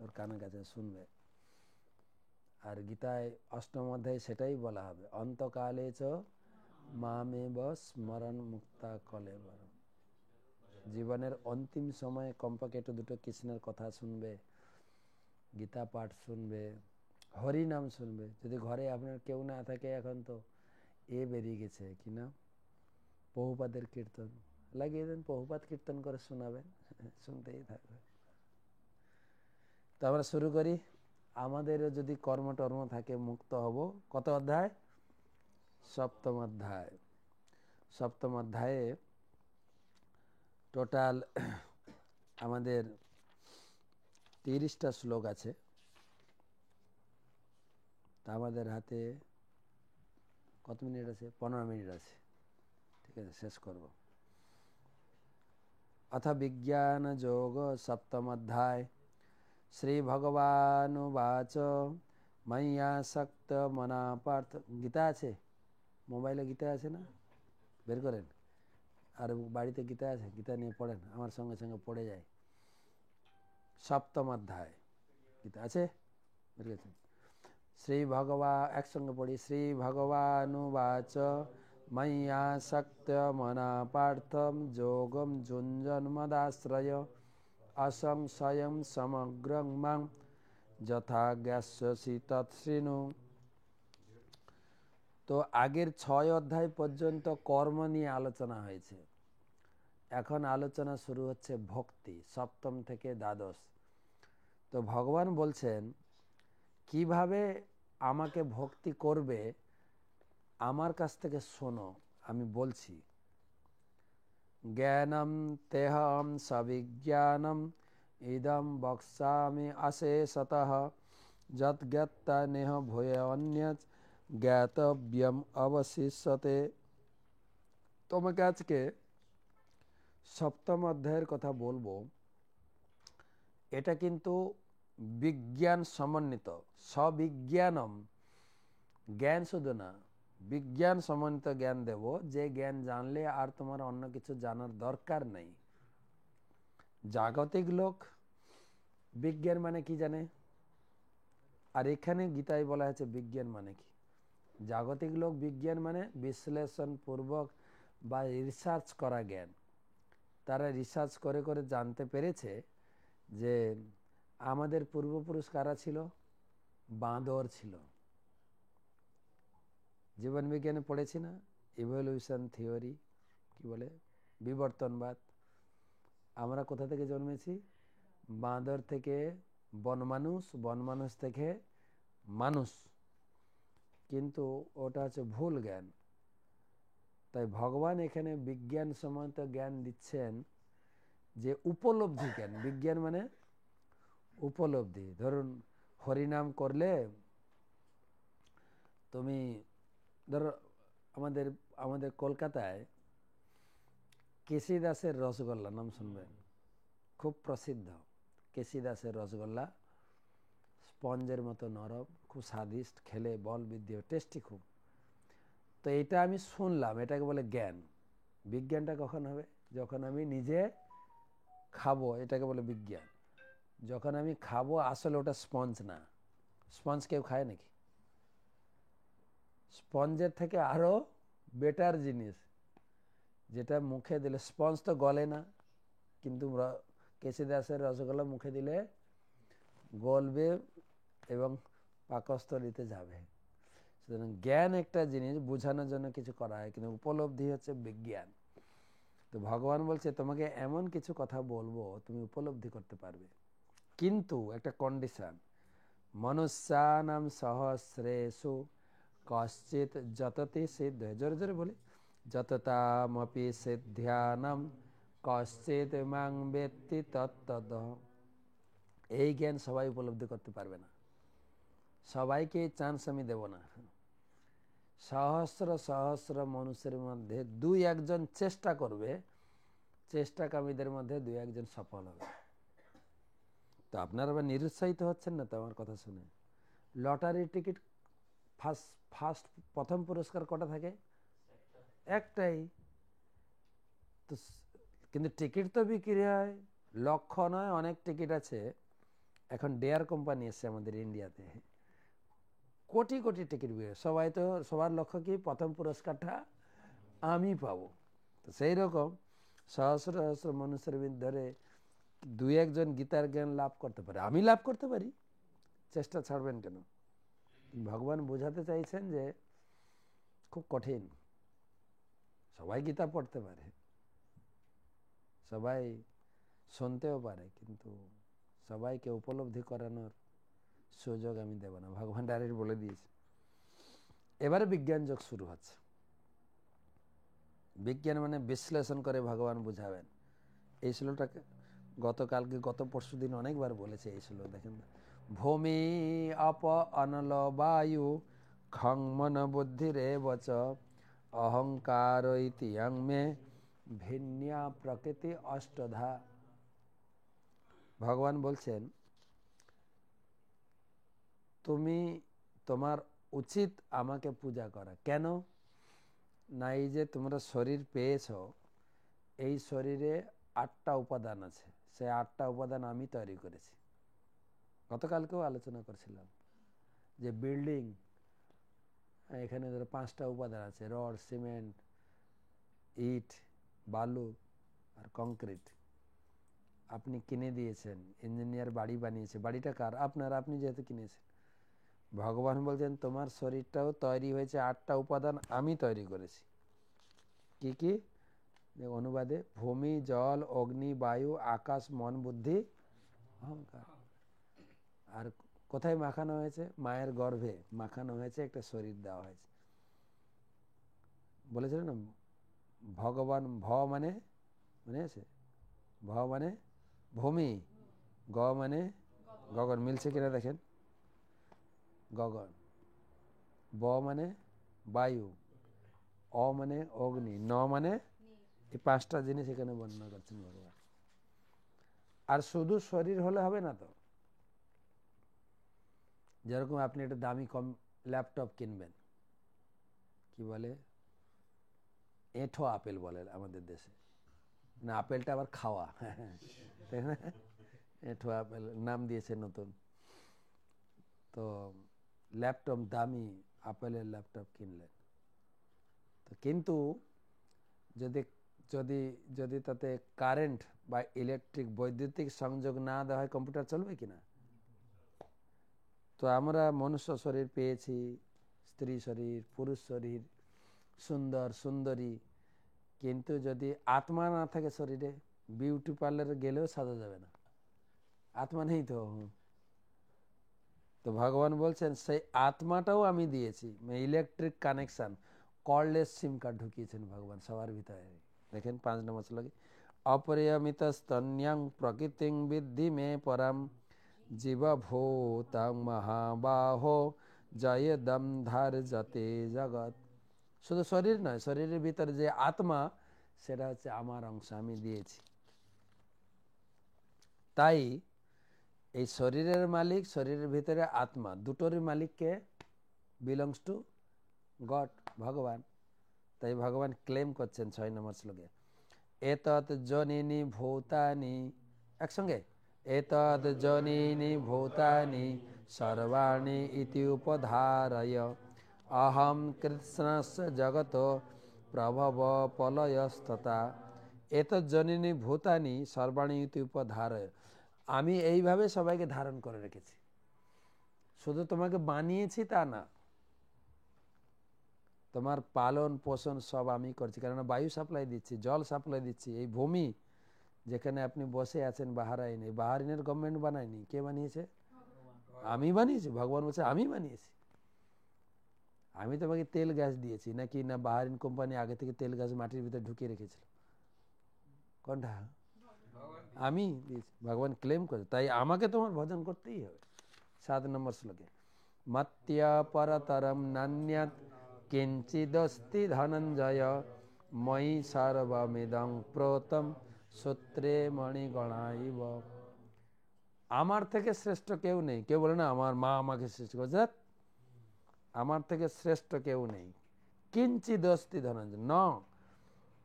S1: ওর কানে কাছে শুনবে। আর গীতায় অষ্টম অধ্যায়ে সেটাই বলা হবে, অন্তকালে চ মামেব স্মরণ মুক্তা কলেবর। জীবনের অন্তিম সময়ে কমপক্ষে একটু দুটো কৃষ্ণের কথা শুনবে, গীতা পাঠ শুনবে, হরি নাম শুনবে। যদি ঘরে আপনার কেউ না থাকে, এখন তো বেরিয়ে গেছে কিনা প্রভুপাদের কীর্তন, লাগিয়ে দেন, প্রভুপাদ কীর্তন করে শোনাবেন, শুনতেই থাকবে। তো আমরা শুরু করি। আমাদেরও যদি কর্মটর্ম থাকে মুক্ত হব। কত অধ্যায়? সপ্তম অধ্যায়। সপ্তম অধ্যায়ে টোটাল আমাদের 30টা শ্লোক আছে। তা আমাদের হাতে কত মিনিট আছে? 15 মিনিট আছে। ঠিক আছে, শেষ করব। अथ विज्ञान योग सप्तम अध्याय। श्री भगवानुवाच मय्यासक्त मना पार्थ। गीता আছে মোবাইলে, গীতা আছে না? বের করেন। আর বাড়িতে গীতা আছে, গীতা নিয়ে পড়েন, আমার সঙ্গে সঙ্গে পড়ে যায়। সপ্তম অধ্যায় গীতা আছে, বের করেছেন। শ্রী ভগবান, একসঙ্গে পড়ি। শ্রী ভগবানুবাচ मय्यासक्त मना पार्थम योगम जुञ्जन्मदाश्रय असंशयं समग्रं मां যথা জ্ঞাস্যসি তৎশৃণু। তো আগের 6 অধ্যায় পর্যন্ত কর্ম নিয়ে আলোচনা হয়েছে। এখন আলোচনা শুরু হচ্ছে ভক্তি, সপ্তম থেকে দ্বাদশ। তো ভগবান বলছেন কিভাবে আমাকে ভক্তি করবে, আমার কাছ থেকে শোনো, আমি বলছি। জ্ঞানম তেহম সবিজ্ঞানম ইদম বক্সামি অশেষতঃ যৎ জ্ঞাত্তা নেহ ভূয় অন্যৎ জ্ঞাতব্যম অবশিষ্যতে। তোমাকে আজকে সপ্তম অধ্যায়ের কথা বলবো। এটা কিন্তু বিজ্ঞান সমন্বিত, সবিজ্ঞানম, জ্ঞান শুধু না, বিজ্ঞান সমন্বিত জ্ঞান দেব, যে জ্ঞান জানলে আর তোমার অন্য কিছু জানার দরকার নেই। জাগতিক লোক বিজ্ঞান মানে কি জানে, আর এখানে গীতায় বলা হয়েছে বিজ্ঞান মানে কি। জাগতিক লোক বিজ্ঞান মানে বিশ্লেষণ পূর্বক বা রিসার্চ করা জ্ঞান। তারা রিসার্চ করে করে জানতে পেরেছে যে আমাদের পূর্বপুরুষ কারা ছিল? বাঁদর ছিল। জীবন বিজ্ঞানে পড়েছি না, ইভলিউশন থিওরি, কি বলে, বিবর্তনবাদ। আমরা কোথা থেকে জন্মেছি? বাঁদর থেকে বনমানুষ, বনমানুষ থেকে মানুষ। কিন্তু ওটা হচ্ছে ভুল জ্ঞান। তাই ভগবান এখানে বিজ্ঞান সম্মত জ্ঞান দিচ্ছেন, যে উপলব্ধি জ্ঞান। বিজ্ঞান মানে উপলব্ধি। ধরুন হরিনাম করলে তুমি, ধরো আমাদের আমাদের কলকাতায় কেশি দাসের রসগোল্লা নাম শুনবেন, খুব প্রসিদ্ধ। কেশি দাসের রসগোল্লা স্পঞ্জের মতো নরম, খুব স্বাদিষ্ট, খেলে বল বৃদ্ধি, টেস্টি খুব। তো এটা আমি শুনলাম, এটাকে বলে জ্ঞান। বিজ্ঞানটা কখন হবে? যখন আমি নিজে খাবো, এটাকে বলে বিজ্ঞান। যখন আমি খাবো আসলে ওটা স্পঞ্জ না। স্পঞ্জ কেউ খায় নাকি? স্পঞ্জের থেকে আরো বেটার জিনিস, যেটা মুখে দিলে, স্পঞ্জ তো গলে না, কিন্তু কেশি দাসের রসগোল্লা মুখে দিলে গলবে এবং পাকস্থলিতে যাবে। সুতরাং জ্ঞান একটা জিনিস, বোঝানোর জন্য কিছু করা হয়, কিন্তু উপলব্ধি হচ্ছে বিজ্ঞান। তো ভগবান বলছে তোমাকে এমন কিছু কথা বলবো তুমি উপলব্ধি করতে পারবে, কিন্তু একটা কন্ডিশন। মনুষ্যানাম সহস্রেষু কশ্চিৎ যততি সিদ্ধ, জোরে জোরে বলি, যততামপি সিদ্ধ্যানাম কশ্চিৎ মাং বেত্তি তত্তদঃ। এই জ্ঞান সবাই উপলব্ধি করতে পারবে না, সবাইকে চান্স আমি দেব না। সহস্র সহস্র মানুষের মধ্যে 2-1 জন চেষ্টা করবে, চেষ্টাকামীদের মধ্যে 2-1 জন সফল হবে। তো আপনারা আবার নিরুৎসাহিত হচ্ছেন না তো আমার কথা শুনে? লটারির টিকিট ফার্স্ট প্রথম পুরস্কার কটা থাকে? একটাই। তো কিন্তু টিকিট তো বিক্রি হয়, লক্ষ নয়, অনেক টিকিট আছে। এখন ডেয়ার কোম্পানি এসছে আমাদের ইন্ডিয়াতে, কোটি কোটি টিকিট বিক্রি, সবাই তো সবার লক্ষ্য কি প্রথম পুরস্কারটা আমি পাবো। তো সেই রকম সহস্র সহস্র মানুষের ভিতরে দুই একজন গীতার জ্ঞান লাভ করতে পারে, আমি লাভ করতে পারি, চেষ্টা ছাড়বেন কেন? ভগবান বোঝাতে চাইছেন যে খুব কঠিন, সবাই গীতা পড়তে পারে, সবাই শুনতেও পারে, কিন্তু সবাইকে উপলব্ধি করানোর সুযোগ আমি দেব না, ভগবান ডাইরেক্ট বলে দিয়েছে। এবারে বিজ্ঞান যোগ শুরু হচ্ছে। বিজ্ঞান মানে বিশ্লেষণ করে ভগবান বুঝাবেন। এই শ্লোকটাকে গতকালকে গত পরশু দিন অনেকবার বলেছে এই শ্লোক, দেখেন, ভূমি অপ অনল বায়ু খং মন বুদ্ধিরে বচ অহংকার ইতি মে ভিন্যা প্রকৃতি অষ্টধা। ভগবান বলছেন তুমি, তোমার উচিত আমাকে পূজা করা। কেন না? এই যে তোমরা শরীর পেয়েছ, এই শরীরে 8টা উপাদান আছে, সেই 8টা উপাদান আমি তৈরি করেছি। গতকালকেও আলোচনা করছিলাম যে বিল্ডিং, এখানে ধরো 5টা উপাদান আছে, রড, সিমেন্ট, ইট, বালু আর কংক্রিট। আপনি কিনে দিয়েছেন, ইঞ্জিনিয়ার বাড়ি বানিয়েছে, বাড়িটা কার? আপনার, আপনি যেহেতু কিনেছেন। ভগবান বলছেন তোমার শরীরটাও তৈরি হয়েছে 8টা উপাদান আমি তৈরি করেছি। কি কি? অনুবাদে ভূমি, জল, অগ্নি, বায়ু, আকাশ, মন, বুদ্ধি, অহংকার। আর কোথায় মাখানো হয়েছে? মায়ের গর্ভে মাখানো হয়েছে, একটা শরীর দেওয়া হয়েছে। বলেছিলেন না ভগবান, ভ মানে মনে আছে? ভ মানে ভূমি, গ মানে গগন, মিলছে কিনা দেখেন, গগন, ব মানে বায়ু, অ মানে অগ্নি, ন মানে, এই 5টা জিনিস এখানে বর্ণনা করছেন ভগবান। আর শুধু শরীর হলে হবে না তো। যেরকম আপনি একটা দামি কম ল্যাপটপ কিনবেন, কি বলে, এঁঠো আপেল বলে আমাদের দেশে, না আপেলটা আবার খাওয়া, তাই না? এঁঠো আপেল নাম দিয়েছে নতুন। তো ল্যাপটপ দামি আপেলের ল্যাপটপ কিনলেন, তো কিন্তু যদি যদি যদি তাতে কারেন্ট বা ইলেকট্রিক বৈদ্যুতিক সংযোগ না দেওয়া হয়, কম্পিউটার চলবে কিনা? তো আমরা মনুষ্য শরীর পেয়েছি, স্ত্রী শরীর, পুরুষ শরীর, সুন্দর সুন্দরী, কিন্তু যদি আত্মা না থাকে শরীরে, বিউটি পার্লারে গেলেও সাজা যাবে না, আত্মা নেই তো। তো ভগবান বলছেন সেই আত্মাটাও আমি দিয়েছি, electric connection, cordless sim card ঢুকিয়েছেন ভগবান সবার ভিতরে। দেখেন 5 নম্বর শ্লোকে, অপরিয়মিত স্তন্যাং প্রকৃতিং বিদ্ধি মে পরম জীবভূতাং মহাবাহো জয় দম ধার যতে জগৎ। শুধু শরীর নয়, শরীরের ভিতরে যে আত্মা, সেটা হচ্ছে আমার অংশ, আমি দিয়েছি। তাই এই শরীরের মালিক, শরীরের ভিতরে আত্মা, দুটোরই মালিককে? বিলংস টু গড, ভগবান। তাই ভগবান ক্লেম করছেন 6 নম্বর শ্লোকে, এতৎ জনিনি ভূতানি, একসঙ্গে, এতৎ জনিনি ভূতানি সর্বাণি ইতি উপধারয় অহম কৃষ্ণস্য জগত প্রভব প্রলয়স্ততা। এতৎ জনিনি ভূতানি সর্বাণি ইতি উপধারয়, আমি এইভাবে সবাইকে ধারণ করে রেখেছি। শুধু তোমাকে বানিয়েছি তা না, তোমার পালন পোষণ সব আমি করছি। কেননা বায়ু সাপ্লাই দিচ্ছি, জল সাপ্লাই দিচ্ছি। এই ভূমি যেখানে আপনি বসে আছেন বাহারাইনে, বাহারিনের গভর্নমেন্ট বানায়নি, কে বানিয়েছে? আমি বানিয়েছি। ভগবান বলছে আমি বানিয়েছি। আমি তোমাকে তেল গ্যাস দিয়েছি নাকি না বাহারিন কোম্পানি আগে থেকে তেল গ্যাস মাটির ভিতরে ঢুকিয়ে রেখেছিল? কোনটা? আমি দিয়েছি, ভগবান ক্লেম করে। তাই আমাকে তোমার ভজন করতেই হবে। 7 নম্বর শ্লোকে, মত্য পরতরম নান্যৎ কিঞ্চিদস্তি ধনঞ্জয় ময়ি সর্বমিদং প্রোতম সূত্রে মণিগণাইব। আমার থেকে শ্রেষ্ঠ কেউ নেই। কেউ বলে না আমার মা আমাকে সৃষ্টি করেছে, আমার থেকে শ্রেষ্ঠ কেউ নেই। কিঞ্চিদস্তি ধনঞ্জয়, ন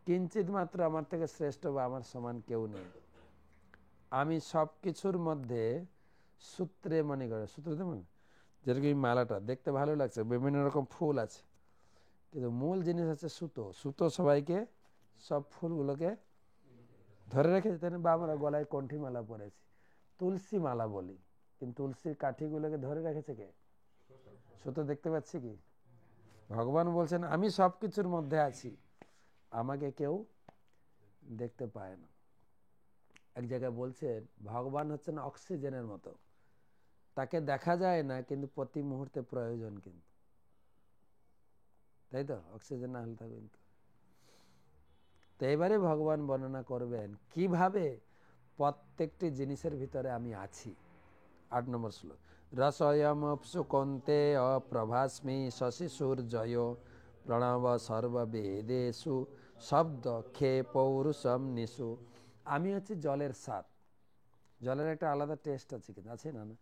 S1: কিঞ্চিত মাত্র আমার থেকে শ্রেষ্ঠ বা আমার সমান কেউ নেই। আমি সব কিছুর মধ্যে সূত্রে মণিগণা, সূত্রতে মানে যেরকম এই মালাটা দেখতে ভালো লাগছে, বিভিন্ন রকম ফুল আছে, কিন্তু মূল জিনিস হচ্ছে সুতো। সুতো সবাইকে সব ফুলগুলোকে ধরে রেখেছে, তাই না? বা আমরা গলায় কণ্ঠী মালা পরেছি, তুলসী মালা বলি, কিন্তু তুলসীর কাঠিগুলোকে ধরে রেখেছে কে? সুতো। দেখতে পাচ্ছি কি? ভগবান বলছেন আমি সব কিছুর মধ্যে আছি, আমাকে কেউ দেখতে পায় না। এক জায়গায় বলছেন ভগবান হচ্ছেন অক্সিজেনের মতো, তাকে দেখা যায় না কিন্তু প্রতি মুহূর্তে প্রয়োজন, কিন্তু তাই তো? অক্সিজেন না হলে থাকবে কিন্তু। তো এবারে ভগবান বর্ণনা করবেন কিভাবে প্রত্যেকটি জিনিসের ভিতরে আমি আছি। 8 নম্বর শ্লোক, রসয়ম সুকন্তে অপ্রভাস্মি শশী সূর্যয় প্রণব সর্ববেদেষু শব্দ খে পৌরুষম নিশু। আমি হচ্ছে জলের স্বাদ। জলের একটা আলাদা টেস্ট আছে, কিন্তু আছে না? না,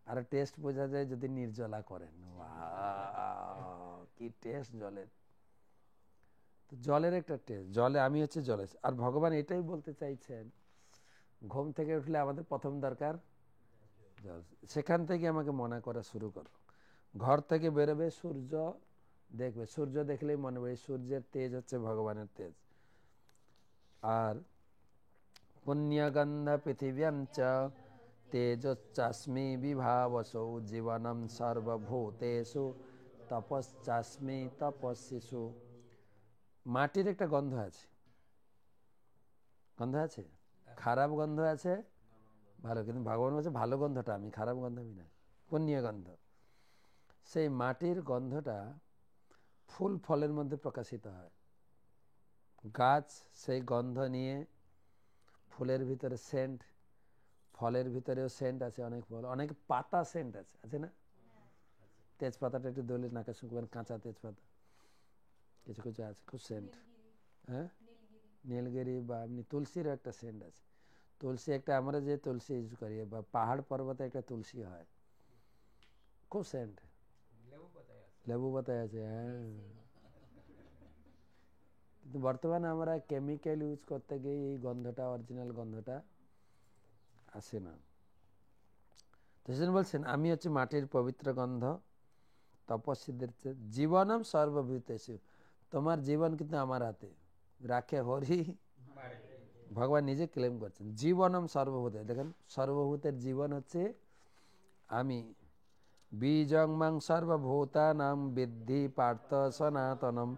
S1: আর টেস্ট বোঝা যায় যদি নির্জলা করেন, কি টেস্ট জলের। তো জলের একটা টেস্ট, জলে আমি হচ্ছে জলের। আর ভগবান এটাই বলতে চাইছেন, ঘুম থেকে উঠলে আমাদের প্রথম দরকার জল। সেখান থেকে আমাকে মনে করা শুরু করো। ঘর থেকে বেরোবে, সূর্য দেখবে, সূর্য দেখলেই মনে হবে সূর্যের তেজ হচ্ছে ভগবানের তেজ। আর পুণ্যগন্ধ পৃথিব্যাঞ্চ তেজশ্চাস্মি বিভাবসৌ জীবনম সর্বভূতেষু তপশ্চাস্মি তপস্বিষু। মাটির একটা গন্ধ আছে, গন্ধ আছে, খারাপ গন্ধ আছে, ভালো, কিন্তু ভগবান বলছে ভালো গন্ধটা আমি, খারাপ গন্ধ আমি না, পুণ্য গন্ধ। সেই মাটির গন্ধটা ফুল ফলের মধ্যে প্রকাশিত হয়। গাছ সেই গন্ধ নিয়ে, ফুলের ভিতরে সেন্ট, ফলের ভিতরেও সেন্ট আছে, অনেক ফল, অনেক পাতা সেন্ট আছে, আছে না? তেজপাতাটা একটু দলে নাকে শুকবেন, কাঁচা তেজপাতা, কিছু কিছু আছে খুব সেন্ট। হ্যাঁ, নীলগিরি বা এমনি তুলসীরও একটা সেন্ট আছে। তুলসী একটা, আমরা যে তুলসী ইউজ করি, বা পাহাড় পর্বতে একটা তুলসী হয়, খুব সেন্ট। লেবু পাতায় আছে, হ্যাঁ। কিন্তু বর্তমানে আমরা কেমিক্যাল ইউজ করতে গিয়ে এই গন্ধটা, অরিজিনাল গন্ধটা আসে না। তো সেজন্য বলছেন আমি হচ্ছে মাটির পবিত্র গন্ধ, তপস্বীদের জীবনম সর্বভূতেষু। তোমার জীবন কিন্তু আমার হাতে, রাখে হরি। ভগবান নিজে ক্লেম করছেন জীবনম সর্বভূতে। দেখেন, সর্বভূতের জীবন হচ্ছে আমি। বীজং মাং সর্বভূতানাং বিদ্ধি পার্থ সনাতনম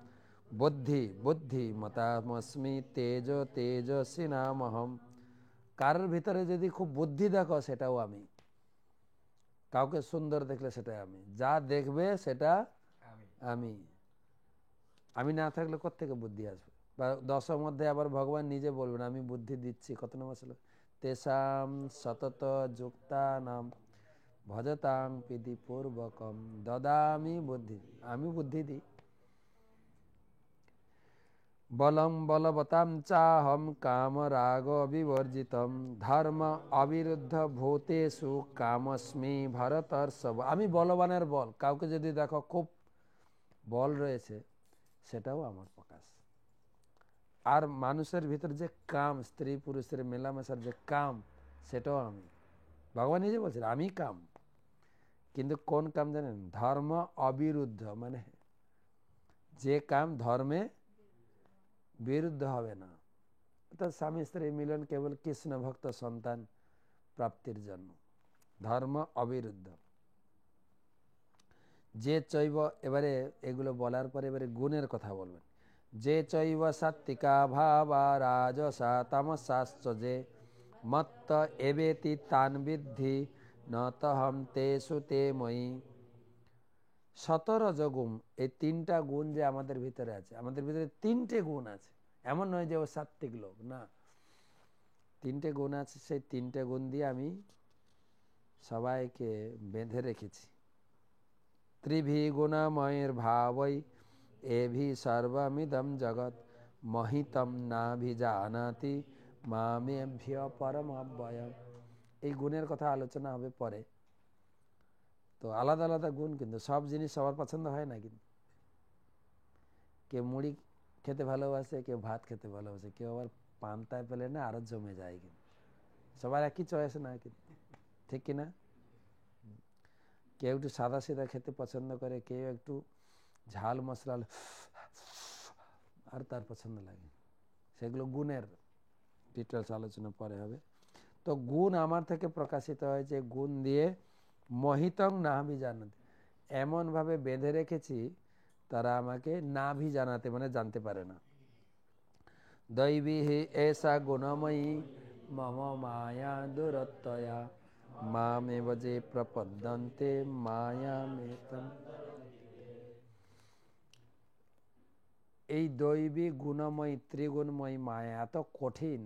S1: বুদ্ধি বুদ্ধি মতামস্মি তেজ তেজস্বী নামহম। কারোর ভিতরে যদি খুব বুদ্ধি দেখো, সেটাও আমি। কাউকে সুন্দর দেখলে সেটা আমি, যা দেখবে সেটা আমি। আমি না থাকলে কোত্থেকে বুদ্ধি আসবে? বা 10 মধ্যে আবার ভগবান নিজে বলবেন আমি বুদ্ধি দিচ্ছি। কত নম্বর ছিল? তেষাম সতত যুক্তা নাম ভজতাং পিধি পূর্বকম দদামি বুদ্ধি। আমি বুদ্ধি দিই। বলম বলবতাম চাহম কাম রাগ বিবর্জিতম ধর্ম অবিরুদ্ধ ভূতেষু কামস্মি ভরতর্ষভ। আমি বলবানের বল। কাউকে যদি দেখো খুব বল রয়েছে, সেটাও আমার প্রকাশ। আর মানুষের ভিতর যে কাম, স্ত্রী পুরুষের মেলামেশার যে কাম, সেটাও আমি। ভগবান নিজে বলছেন আমি কাম। কিন্তু কোন কাম জানেন? ধর্ম অবিরুদ্ধ, মানে যে কাম ধর্মে বিরুদ্ধ হবে না। অর্থাৎ স্বামী স্ত্রী মিলন কেবল কৃষ্ণ ভক্ত সন্তান প্রাপ্তির জন্য, ধর্ম অবিরুদ্ধ। যে চৈব, এবারে এগুলো বলার পরে এবারে গুণের কথা বলবেন। যে চৈব সাত্বিকা ভাবা রাজসা তামসাশ্চ যে মত্ত এবেতি তান বিদ্ধি নতহম তেষু তে ময়ি। 17 রজগুণ, এই 3টা গুণ যে আমাদের ভিতরে আছে, আমাদের ভিতরে 3টে গুণ আছে। এমন নয় যে ও সাত্বিক লোক, না, 3টে গুণ আছে। সেই 3টে গুণ দিয়ে আমি সবাইকে বেঁধে রেখেছি। ত্রিভি গুণময়ের ভাবই এভি সর্বমিদম জগৎ মহিতম নাভিজানাতি মামেভ্য পরমব্যয়ম। এই গুণের কথা আলোচনা হবে পরে। তো আলাদা আলাদা গুণ, কিন্তু সব জিনিস সবার পছন্দ হয় না। কিন্তু কেউ মুড়ি খেতে ভালোবাসে, কেউ ভাত খেতে ভালোবাসে, কেউ আবার পান্তায় পেলে না আরো জমে যায়। কিন্তু সবার একই চয়েস না, কিন্তু ঠিক কিনা? কেউ একটু সাদা সিধা খেতে পছন্দ করে, কেউ একটু ঝাল মশলা আর তার পছন্দ লাগে। সেগুলো গুণের ডিটেলস আলোচনা পরে হবে। তো গুণ আমার থেকে প্রকাশিত হয়েছে, গুণ দিয়ে মহিতং নাভি জানাতে, এমনভাবে বেঁধে রেখেছি তারা আমাকে নাভি জানাতে মানে জানতে পারে না। দৈবী এসা গুণময়ী মম মায়া দুরত্যয়া মামেব যে প্রপদ্যন্তে মায়ামেতম। এই দৈবী গুণময়ী ত্রিগুণময়ী মায়া এত কঠিন,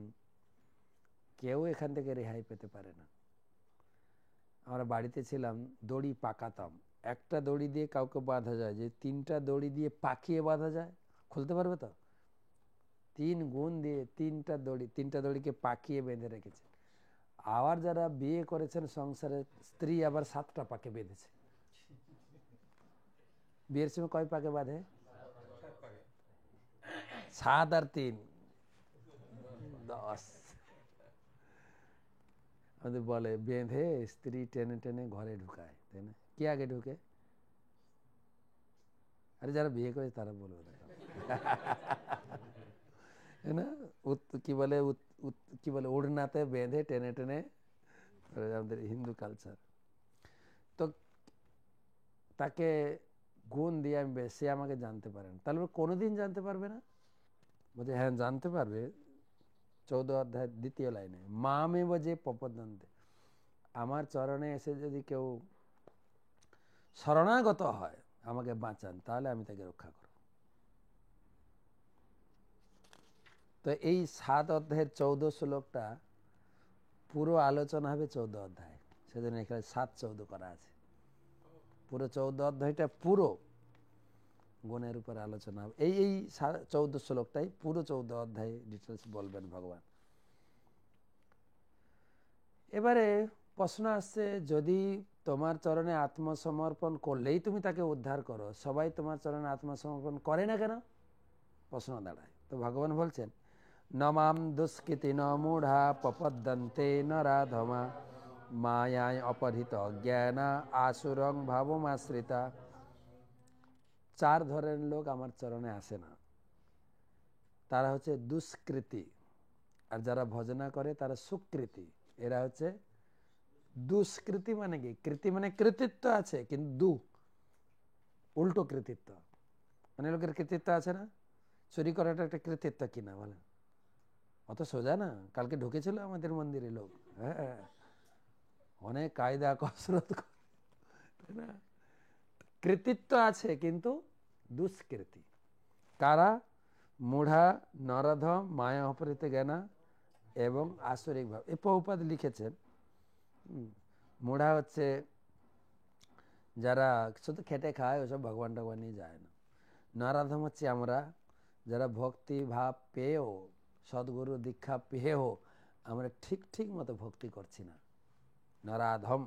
S1: কেউ এখান থেকে রেহাই পেতে পারে না। আমরা বাড়িতে ছিলাম, দড়ি পাকাতাম, একটা দড়ি দিয়ে কাউকে বাঁধা যায়, যে 3টা দড়ি দিয়ে পাকিয়ে বাঁধা যায়, খুলতে পারবে তো? 3 গুণ দিয়ে 3টা দড়িকে পাকিয়ে বেঁধে রেখেছে। আবার যারা বিয়ে করেছেন সংসারে, স্ত্রী আবার 7টা পাকে বেঁধেছে। বিয়ের সময় কয় পাকে বাঁধে? 7 আর 3 10। আমাদের বলে বেঁধে স্ত্রী টেনে টেনে ঘরে ঢুকায়, তাই না? কি আগে ঢুকে? আরে যারা বিয়ে করে তারা বলবে না, কি বলে ওড়নাতে বেঁধে টেনে টেনে, আমাদের হিন্দু কালচার। তো তাকে গুণ দিয়ে আমি, সে আমাকে জানতে পারেন, তাহলে কোনোদিন জানতে পারবে না? বলছে হ্যাঁ জানতে পারবে। 14 অধ্যায় 2য় লাইনে, মামেব যে প্রপদ্যন্তে, আমার চরণে এসে যদি কেউ শরণাগত হয়, আমাকে বাঁচান, তাহলে আমি তাকে রক্ষা করব। তো এই 7 অধ্যায়ের 14 শ্লোকটা পুরো আলোচনা হবে 14 অধ্যায়, সেজন্য এখানে 7-14 করা আছে। পুরো 14 অধ্যায়টা পুরো গুণের উপর আলোচনা হবে। এই 14 শ্লোকটাই পুরো 14 অধ্যায় ডিটেলস বলবেন ভগবান। এবারে প্রশ্ন আসছে, যদি তোমার চরণে আত্মসমর্পণ করলেই তুমি তাকে উদ্ধার করো, সবাই তোমার চরণে আত্মসমর্পণ করে না কেন? প্রশ্ন দাঁড়ায়। তো ভগবান বলছেন, নমাম দুষ্কৃতি ন মূঢ়া প্রপদ্যন্তে নরাধমা মায়ায় অপহৃত জ্ঞানা আসুরং ভাবমাশ্রিতা। 4 ধরনের লোক আমার চরণে আসে না। তারা হচ্ছে দুষ্কৃতি, আর যারা ভজনা করে তারা সুকৃতি। এরা হচ্ছে দুষ্কৃতি। মানে কি? কৃতি মানে কৃতিত্ব আছে, কিন্তু উল্টো কৃতিত্ব। মানে লোকের কৃতিত্ব আছে না, চুরি করাটা একটা কৃতিত্ব কিনা বলে? অত সোজা না। কালকে ঢুকেছিল আমাদের মন্দিরে লোক, হ্যাঁ, অনেক কায়দা কসরত, তাই না? কৃতিত্ব আছে কিন্তু দুষ্কৃতি। কারা? মূঢ়া, নরধম, মায়া অপহৃত জ্ঞানা এবং আসরিক ভাব। এই প্রভুপাদ লিখেছেন। মূঢ়া হচ্ছে যারা শুধু খেটে খায়, ওসব ভগবান টগবান নিয়ে যায় না। নরাধম হচ্ছে আমরা, যারা ভক্তি ভাব পেয়েও, সদ্গুরু দীক্ষা পেয়েও আমরা ঠিক মতো ভক্তি করছি না, নরাধম।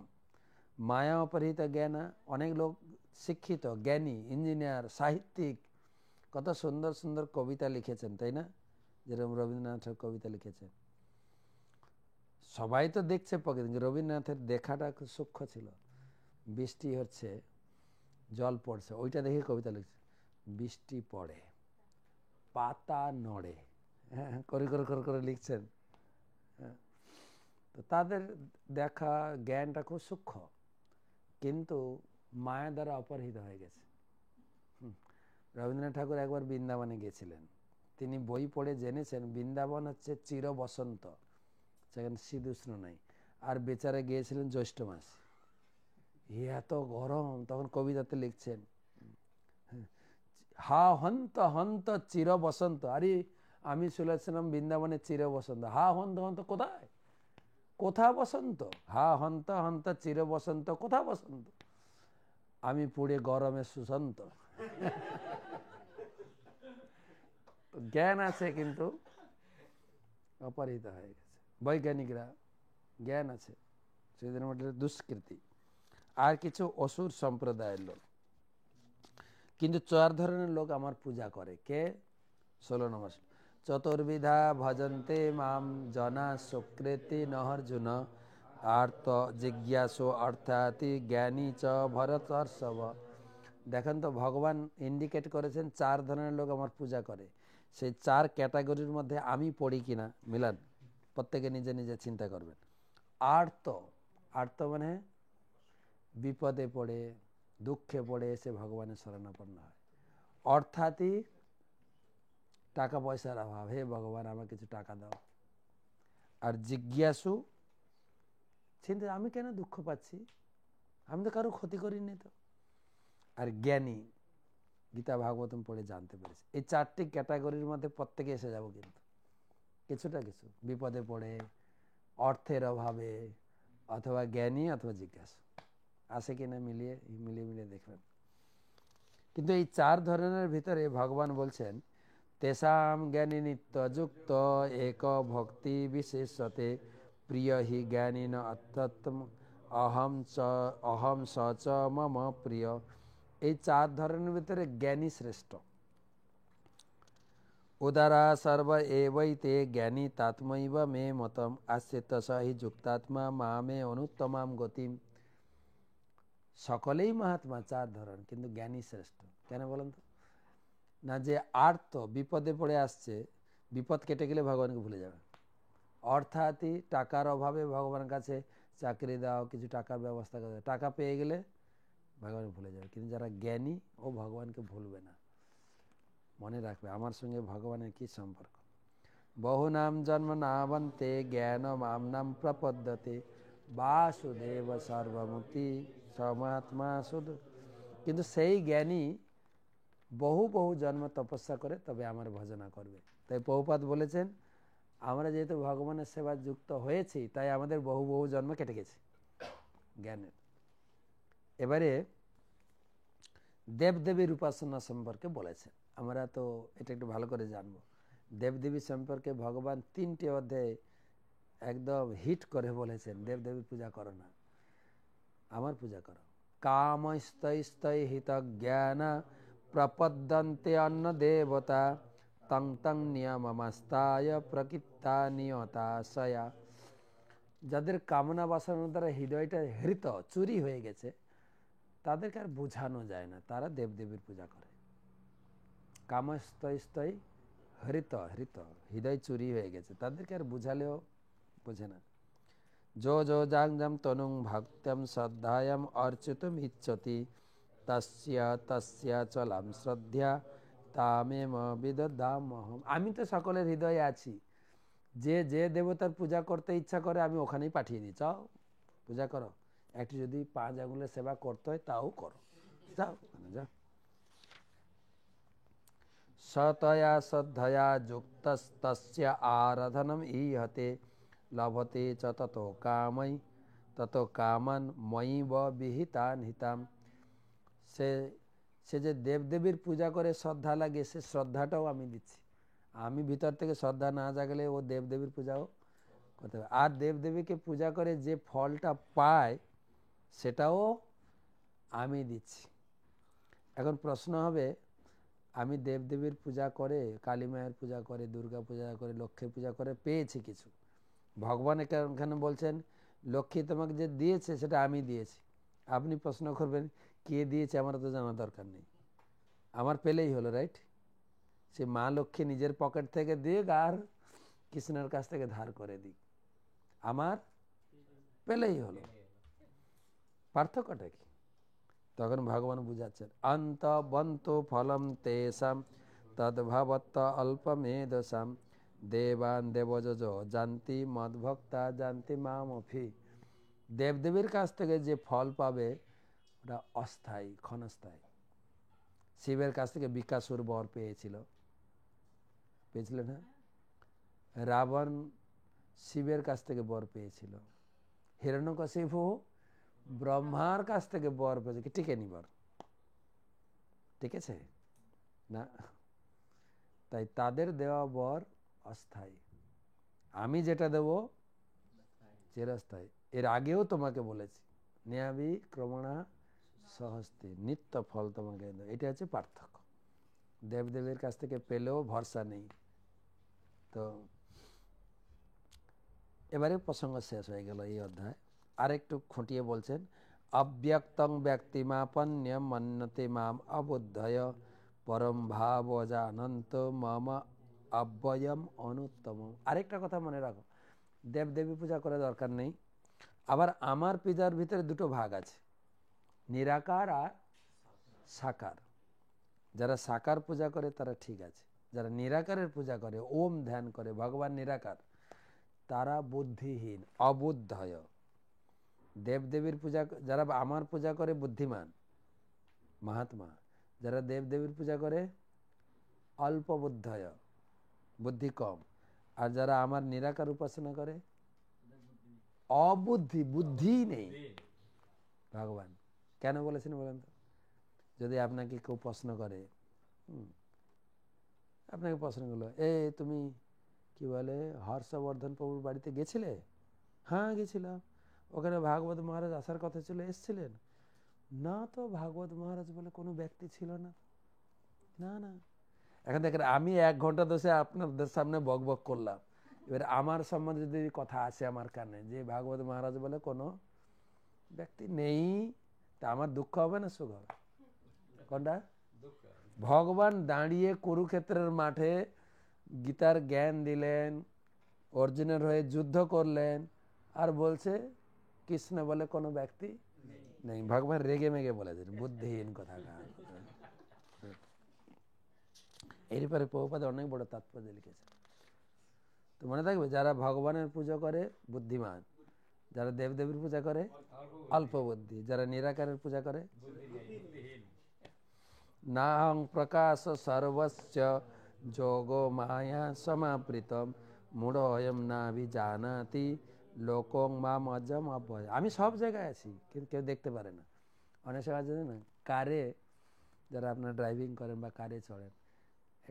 S1: মায়া অপহৃত জ্ঞান, অনেক লোক শিক্ষিত, জ্ঞানী, ইঞ্জিনিয়ার, সাহিত্যিক, কত সুন্দর সুন্দর কবিতা লিখেছেন, তাই না? যেরকম রবীন্দ্রনাথের কবিতা লিখেছেন, সবাই তো দেখছে প্রকৃতি। রবীন্দ্রনাথের দেখাটা খুব সূক্ষ্ম ছিল। বৃষ্টি হচ্ছে, জল পড়ছে, ওইটা দেখে কবিতা লিখছে। বৃষ্টি পড়ে, পাতা নড়ে, হ্যাঁ, করে করে করে করে লিখছেন। হ্যাঁ, তো তাদের দেখা জ্ঞানটা খুব সূক্ষ্ম, কিন্তু মায়া দ্বারা অপহৃত হয়ে গেছে। রবীন্দ্রনাথ ঠাকুর একবার বৃন্দাবনে গেছিলেন। তিনি বই পড়ে জেনেছেন বৃন্দাবন হচ্ছে চির বসন্ত, সেখানে শীতউষ্ণ নাই। আর বেচারা গিয়েছিলেন জ্যৈষ্ঠ মাস, এত গরম। তখন কবিতাতে লিখছেন, হা হন্ত হন্ত চির বসন্ত। আরে আমি শুনেছিলাম বৃন্দাবনে চির বসন্ত। হা হন্ত হন্ত কোথায়? কোথা বসন্ত? হা হন্ত হন্ত চির বসন্ত, কোথা বসন্ত? আমি পুড়ে গরমে সুসন্ত। জ্ঞান আছে কিন্তু অপহৃত হয়ে গেছে। বৈজ্ঞানিকরা জ্ঞান আছে, সেদের মধ্যে দুষ্কৃতি। আর কিছু অসুর সম্প্রদায়ের লোক, কিন্তু 4 ধরনের লোক আমার পূজা করে। কে? 16 নম্বর, চতুর্বিধা ভজন্তে মাম জনা সুকৃতি নহর্জুন আর্ত জিজ্ঞাসু অর্থাৎ জ্ঞানী চ ভরতর্ষভ। দেখেন তো ভগবান ইন্ডিকেট করেছেন 4 ধরনের লোক আমার পূজা করে, সেই 4 ক্যাটাগরির মধ্যে আমি পড়ি কিনা মিলান, প্রত্যেকে নিজে নিজে চিন্তা করবেন। আর্ত, আর্ত মানে বিপদে পড়ে দুঃখে পড়ে এসে ভগবানের শরণাপন্ন হয়। অর্থাৎই টাকা পয়সার অভাব, হে ভগবান আমার কিছু টাকা দাও। আর জিজ্ঞাসু চিন্তা আমি কেন দুঃখ পাচ্ছি, আমি তো কারো ক্ষতি করিনি তো। আর জ্ঞানী গীতা ভাগবতম পড়ে জানতে পেরেছে। এই 4টি ক্যাটাগরির মধ্যে প্রত্যেকে এসে যাব, কিন্তু কিছুটা কিছু বিপদে পড়ে, অর্থের অভাবে, অথবা জ্ঞানী অথবা জিজ্ঞাসু আসে কিনা মিলিয়ে মিলিয়ে দেখবেন। কিন্তু এই 4 ধরনের ভিতরে ভগবান বলছেন তেষাম জ্ঞানী নিত্য যুক্ত এক ভক্তি বিশেষতে প্রিয় হি জ্ঞানী ন অত্যত্ম অহম স চ মম প্রিয়। এই 4 ধরনের ভিতরে জ্ঞানী শ্রেষ্ঠ। উদারা সর্ব এবৈতে জ্ঞানী তাত্মৈব মে মতম আস্যেত স হি যুক্তাত্মা মা মে অনুত্তমাম গতিম। সকলেই মহাত্মা 4 ধরন, কিন্তু জ্ঞানী শ্রেষ্ঠ। কেন বলেন তো? না, যে আর্ত বিপদে পড়ে আসছে, বিপদ কেটে গেলে ভগবানকে ভুলে যাবে। অর্থাৎই টাকার অভাবে ভগবানের কাছে চাকরি দাও, কিছু টাকার ব্যবস্থা করে, টাকা পেয়ে গেলে ভগবান ভুলে যাবে। কিন্তু যারা জ্ঞানী ও ভগবানকে ভুলবে না, মনে রাখবে আমার সঙ্গে ভগবানের কি সম্পর্ক। বহু নাম জন্ম নাবন্তে জ্ঞান মাম নাম প্রপদ্যতে বাসুদেব সর্বমূর্তি সমাত্মা শুধু। কিন্তু সেই জ্ঞানী বহু বহু জন্ম তপস্যা করে তবে আমার ভজনা করবে। তাই প্রভুপাদ বলেছেন আমরা যেহেতু ভগবানের সেবা যুক্ত হয়েছি, তাই আমাদের বহু বহু জন্ম কেটে গেছে জ্ঞানের। এবারে দেবদেবীর উপাসনা সম্পর্কে বলেছেন, আমরা তো এটা একটু ভালো করে জানবো। দেবদেবী সম্পর্কে ভগবান 3টি অধ্যায়ে একদম হিট করে বলেছেন দেবদেবীর পূজা করো না, আমার পূজা করো। কামস্তৈ হিত জ্ঞান প্রপদ্যন্তে অন্ন দেবতা তং তং নিয়মমস্তায় প্রকৃতা নিয়তাশয়া। যাদের কামনা বাসনার দ্বারা হৃদয়টা হৃত চুরি হয়ে গেছে, তাদেরকে আর বোঝানো যায় না, তারা দেবদেবীর পূজা করে। কামস্তৈ হৃত হৃত হৃদয় চুরি হয়ে গেছে, তাদেরকে আর বুঝালেও বোঝে না। যো যো জাংজম তনুং ভক্তম শ্রদ্ধায়াম অর্চিতুম ইচ্ছতি তস্য তস্য চলাম শ্রদ্ধা তামেম বিদধামহম। আমি তো সকলের হৃদয়ে আছি, যে যে দেবতার পূজা করতে ইচ্ছা করে আমি ওখানেই পাঠিয়ে দিই, চাও পূজা করো। একটু যদি 5 আঙ্গুলের সেবা করতে হয় তাও করো, যাও যাও। সতয়া শ্রদ্ধয়া যুক্তস্তস্য আরাধনম ইহতে লভতে চ ততো কামৈ ততো কামান ময়ীব বিহিতান হিতাম। সে যে দেবদেবীর পূজা করে শ্রদ্ধা লাগে, সে শ্রদ্ধাটাও আমি দিচ্ছি। আমি ভিতর থেকে শ্রদ্ধা না জাগলে ও দেবদেবীর পূজাও করতে হবে। আর দেবদেবীকে পূজা করে যে ফলটা পায় সেটাও আমি দিচ্ছি। এখন প্রশ্ন হবে, আমি দেবদেবীর পূজা করে, কালী মায়ের পূজা করে, দুর্গা পূজা করে, লক্ষ্মী পূজা করে পেয়েছি কিছু। ভগবান এখানে বলছেন লক্ষ্মী তোমাকে যে দিয়েছে সেটা আমি দিয়েছি। আপনি প্রশ্ন করবেন কে দিয়েছে, আমার তো জানা দরকার নেই, আমার পেলেই হলো, রাইট? সে মা লক্ষ্মী নিজের পকেট থেকে দিক আর কৃষ্ণের কাছ থেকে ধার করে দিক, আমার পেলেই হলো। পার্থক্যটা কি? তখন ভগবান বুঝাচ্ছেন অন্ত বন্ত ফলম তেষাম তদ্ভবত্ত অল্পমেধসাম দেবান দেবজ জানতি মদ্ভক্তা জানতি মামফি। দেবদেবীর কাছ থেকে যে ফল পাবে ওটা অস্থায়ী, ক্ষণস্থায়ী। শিবের কাছ থেকে বিকাশুর বর পেয়েছিল না? রাবণ শিবের কাছ থেকে বর পেয়েছিল। হিরণ্যকশিপু ব্রহ্মার কাছ থেকে বর পেয়েছে, কি টিকেনি বর? টিকেছে না। তাই তাদের দেওয়া বর অস্থায়ী, আমি যেটা দেব চিরস্থায়ী। এর আগেও তোমাকে বলেছি নেয়াবি ক্রমণা সহস্তে, নিত্য ফল তোমাকে দেব। এটা হচ্ছে পার্থক্য। দেবদেবীর কাছ থেকে পেলেও ভরসা নেই। তো এবারে প্রসঙ্গ শেষ হয়ে গেল এই অধ্যায়। আরেকটু খুঁটিয়ে বলছেন, অব্যক্তং ব্যক্তিমাপন্য মন্যতে মাম অবুদ্ধয় পরম ভাব জানন্ত মম অব্যয়ম অনুত্তম। আরেকটা কথা মনে রাখো, দেবদেবী পূজা করার দরকার নেই। আবার আমার পূজার ভিতরে দুটো ভাগ আছে, নিরাকার আর সাকার। যারা সাকার পূজা করে তারা ঠিক আছে, যারা নিরাকারের পূজা করে, ওম ধ্যান করে, ভগবান নিরাকার, তারা বুদ্ধিহীন, অবুদ্ধয়। দেবদেবীর পূজা, যারা আমার পূজা করে বুদ্ধিমান মহাত্মা, যারা দেবদেবীর পূজা করে অল্প বুদ্ধয়, বুদ্ধি কম। আর যারা আমার নিরাকার উপাসনা করে অবুদ্ধি, বুদ্ধি নেই। ভগবান কেন বলেছেন বলেন তো? যদি আপনাকে কেউ প্রশ্ন করে, আপনাকে প্রশ্ন করলো, তুমি কি বলে হর্ষবর্ধন প্রভুর বাড়িতে গেছিলে? হ্যাঁ গেছিলাম। ওখানে ভাগবত মহারাজ আসার কথা ছিল, এসছিলেন? না তো, ভাগবত মহারাজ বলে কোনো ব্যক্তি ছিল না। না না, এখন দেখেন আমি 1 ঘন্টা বসে আপনাদের সামনে বক বক করলাম, এবার আমার সম্বন্ধে যদি কথা আসে আমার কানে যে ভাগবত মহারাজ বলে কোনো ব্যক্তি নেই, তা আমার দুঃখ হবে না সুখ হবে? কোনটা? ভগবান দাঁড়িয়ে কুরুক্ষেত্রের মাঠে গীতার জ্ঞান দিলেন, অর্জুনের হয়ে যুদ্ধ করলেন, আর বলছে কৃষ্ণ বলে কোনো ব্যক্তি নেই। ভগবান রেগে মেগে বলেছেন, বুদ্ধিহীন কথা। এর ব্যাপারে প্রভুপাদ অনেক বড় তাৎপর্য লিখেছে। তো মনে থাকবে, যারা ভগবানের পূজা করে বুদ্ধিমান, যারা দেবদেবীর পূজা করে অল্প বুদ্ধি, যারা নিরাকারের পূজা করে নাহং প্রকাশ সর্বস্য যোগো মায়া সমাবৃতম মূঢ়য়ম নাভিজানাতি লোকং মাম অজম অব্যয়। আমি সব জায়গায় আছি কিন্তু কেউ দেখতে পারে না। অনেক সময় আছে না, কারে যারা আপনার ড্রাইভিং করেন বা কারে চড়েন,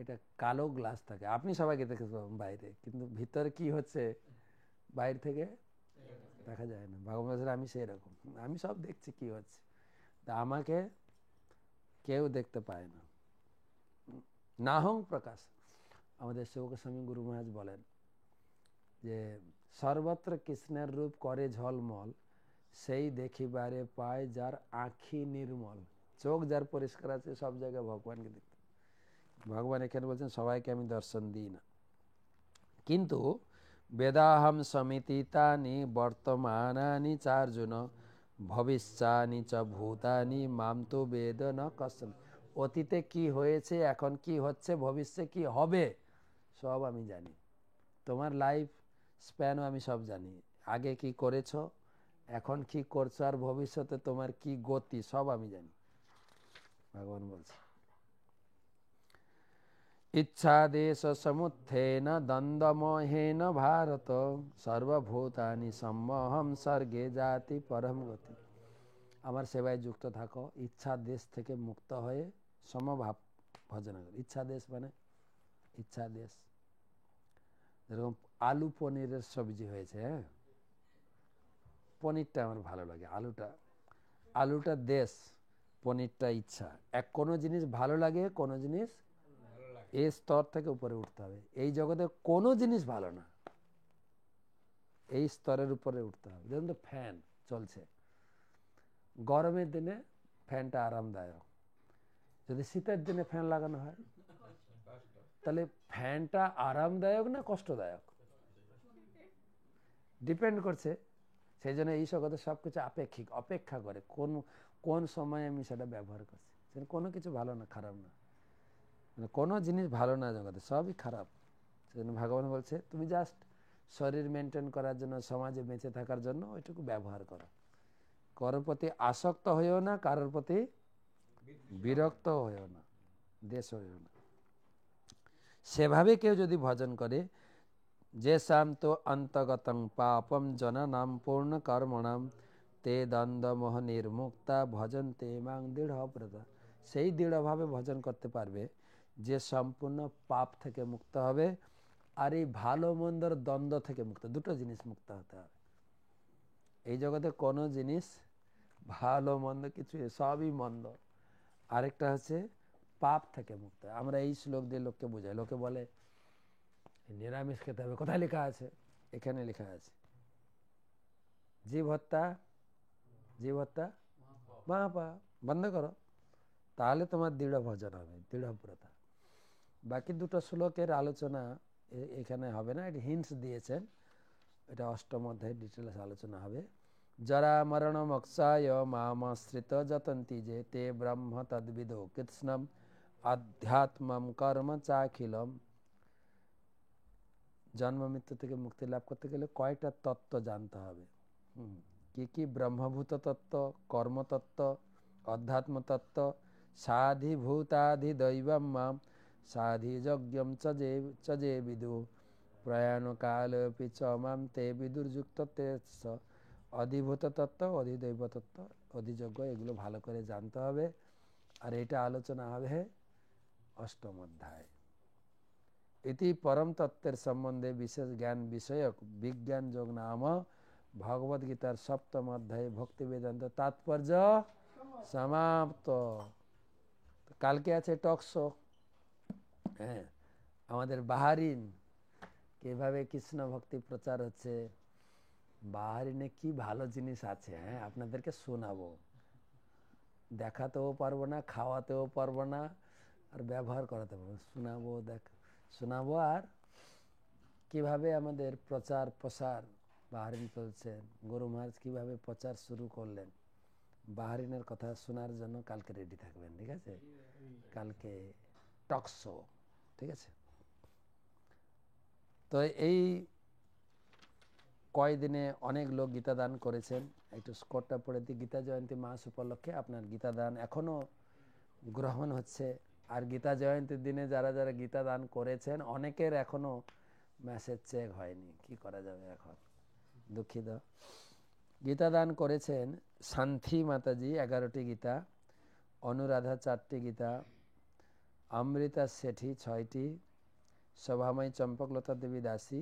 S1: এটা কালো গ্লাস থাকে, আপনি সবাইকে দেখতে পাবেন বাইরে, কিন্তু ভিতরে কি হচ্ছে বাইরে থেকে দেখা যায় না। ভগবান আমি সেই রকম, আমি সব দেখছি কি হচ্ছে, তা আমাকে কেউ দেখতে পায় না। নাহং প্রকাশ। আমাদের শিবগোস্বামী গুরু মহারাজ বলেন যে সর্বত্র কৃষ্ণের রূপ করে ঝলমল, সেই দেখিবারে পায় যার আঁখি নির্মল। চোখ যার পরিষ্কার আছে সব জায়গায় ভগবানকে দেখতে। ভগবান এখানে বলছেন সবাইকে আমি দর্শন দিই না, কিন্তু বেদাহম সমিতিতানি বর্তমানানি চার্জুন ভবিষ্যানি চ ভূতানি মাম তো বেদ ন কশ্চন। অতীতে কি হয়েছে, এখন কি হচ্ছে, ভবিষ্যতে কি হবে, সব আমি জানি। তোমার লাইফ স্প্যানও আমি সব জানি, আগে কি করেছো, এখন কি করছো, আর ভবিষ্যতে তোমার কি গতি, সব আমি জানি। ভগবান বলছে ইচ্ছাদেশ সমুত্থেন দ্বন্দ্বমোহেন ভারত সর্বভূতানি সম্মোহম স্বর্গে জাতি পরম গতি। আমার সেবায় যুক্ত থাকো, ইচ্ছা দেশ থেকে মুক্ত হয়ে সমভাব ভজন করো। ইচ্ছা দেশ মানে ইচ্ছা দেশ, যেরকম আলু পনিরের সবজি হয়েছে, হ্যাঁ, পনিরটা আমার ভালো লাগে, আলুটা দেশ, পনিরটা ইচ্ছা। কোনো জিনিস ভালো লাগে, কোনো জিনিস এই স্তর থেকে উপরে উঠতে হবে। এই জগতে কোনো জিনিস ভালো না, এই স্তরের উপরে উঠতে হবে। যেমন তো ফ্যান চলছে, গরমের দিনে ফ্যানটা আরামদায়ক, যদি শীতের দিনে ফ্যান লাগানো হয় তাহলে ফ্যানটা আরামদায়ক না কষ্টদায়ক, ডিপেন্ড করছে। সেই জন্য এই জগতে সব কিছু আপেক্ষিক, অপেক্ষা করে কোন সময় আমি সেটা ব্যবহার করছি। কোনো কিছু ভালো না, খারাপ না, মানে কোনো জিনিস ভালো না জগতে, সবই খারাপ। সেজন্য ভগবান বলছে তুমি জাস্ট শরীর মেনটেন করার জন্য, সমাজে বেঁচে থাকার জন্য ওইটুকু ব্যবহার করো, কারোর প্রতি আসক্ত হইও না, কারোর প্রতি বিরক্ত হইও না, দেশ হইও না। সেভাবে কেউ যদি ভজন করে, যে শান্ত অন্তগতং পাপম জননাম পূর্ণ কর্মণাম তে দ্বন্দ্বমোহ নির্মুক্তা ভজন তে মাং দৃঢ়ব্রতা। সেই দৃঢ়ভাবে ভজন করতে পারবে যে সম্পূর্ণ পাপ থেকে মুক্ত হবে, আর এই ভালো মন্দর দ্বন্দ্ব থেকে মুক্ত। দুটো জিনিস মুক্ত হতে হবে। এই জগতে কোনো জিনিস ভালো মন্দ কিছু, সবই মন্দ। আরেকটা হচ্ছে পাপ থেকে মুক্ত। আমরা এই শ্লোক দিয়ে লোককে বোঝাই, লোকে বলে নিরামিষ খেতে হবে, কোথায় লেখা আছে? এখানে লেখা আছে জীব হত্যা, জীব হত্যা মহাপাপ, বন্ধ করো, তাহলে তোমার দৃঢ় ভজন হবে, দৃঢ়ব্রতা। বাকি দুটো শ্লোকের আলোচনা এখানে হবে না, এটা হিন্টস দিয়েছেন, এটা অষ্টম অধ্যায়ে ডিটেলস আলোচনা হবে। জরা মরণ মোক্ষায় মামাশ্রিত যতন্তি যে তে ব্রহ্ম তদ্বিদো কৃষ্ণম আধ্যাত্মম কর্ম চাখিলম। জন্ম মৃত্যু থেকে মুক্তি লাভ করতে গেলে কয়টা তত্ত্ব জানতে হবে। কি কি? ব্রহ্মভূত তত্ত্ব, কর্মতত্ত্ব, অধ্যাত্ম তত্ত্ব, সাধিভূতাধি দৈবম মাম সাধি যজ্ঞম চ যে বিদু প্রয়াণ কালপি চ মাম তে বিদুর্যুক্ত তে অধিভূত তত্ত্ব, অধিদৈব তত্ত্ব, অধিযজ্ঞ, এগুলো ভালো করে জানতে হবে। আর এটা আলোচনা হবে অষ্টম অধ্যায়। ইতি পরম তত্ত্বের সম্বন্ধে বিশেষ জ্ঞান বিষয়ক বিজ্ঞান যোগ নাম ভগবদ গীতার সপ্তম অধ্যায়ে ভক্তি বেদান্ত তাৎপর্য সমাপ্ত। কালকে আছে টকশো। হ্যাঁ, আমাদের বাহারিন কিভাবে কৃষ্ণ ভক্তি প্রচার হচ্ছে, বাহারিনে কি ভালো জিনিস আছে, হ্যাঁ আপনাদেরকে শোনাবো। দেখাতেও পারবো না, খাওয়াতেও পারবো না, আর ব্যবহার করাতে পারবো, শোনাবো। আর কিভাবে আমাদের প্রচার প্রসার বাহারিন চলছেন, গুরু মহারাজ কিভাবে প্রচার শুরু করলেন, বাহারিনের কথা শোনার জন্য কালকে রেডি থাকবেন, ঠিক আছে? কালকে টকশো, ঠিক আছে? তো এই কয়দিনে অনেক লোক গীতা দান করেছেন। একটু স্কোরটা পড়ে দিই। গীতা জয়ন্তী মাস উপলক্ষে আপনার গীতা দান এখনও গ্রহণ হচ্ছে। আর গীতা জয়ন্তীর দিনে যারা যারা গীতা দান করেছেন অনেকের এখনও মেসেজ চেক হয়নি, কি করা যাবে এখন, দুঃখিত। গীতা দান করেছেন শান্তি মাতাজি 11টি গীতা, অনুরাধা 4টি গীতা, অমৃতা শেঠি 6টি, শোভাময়ী চম্পকলতা দেবী দাসী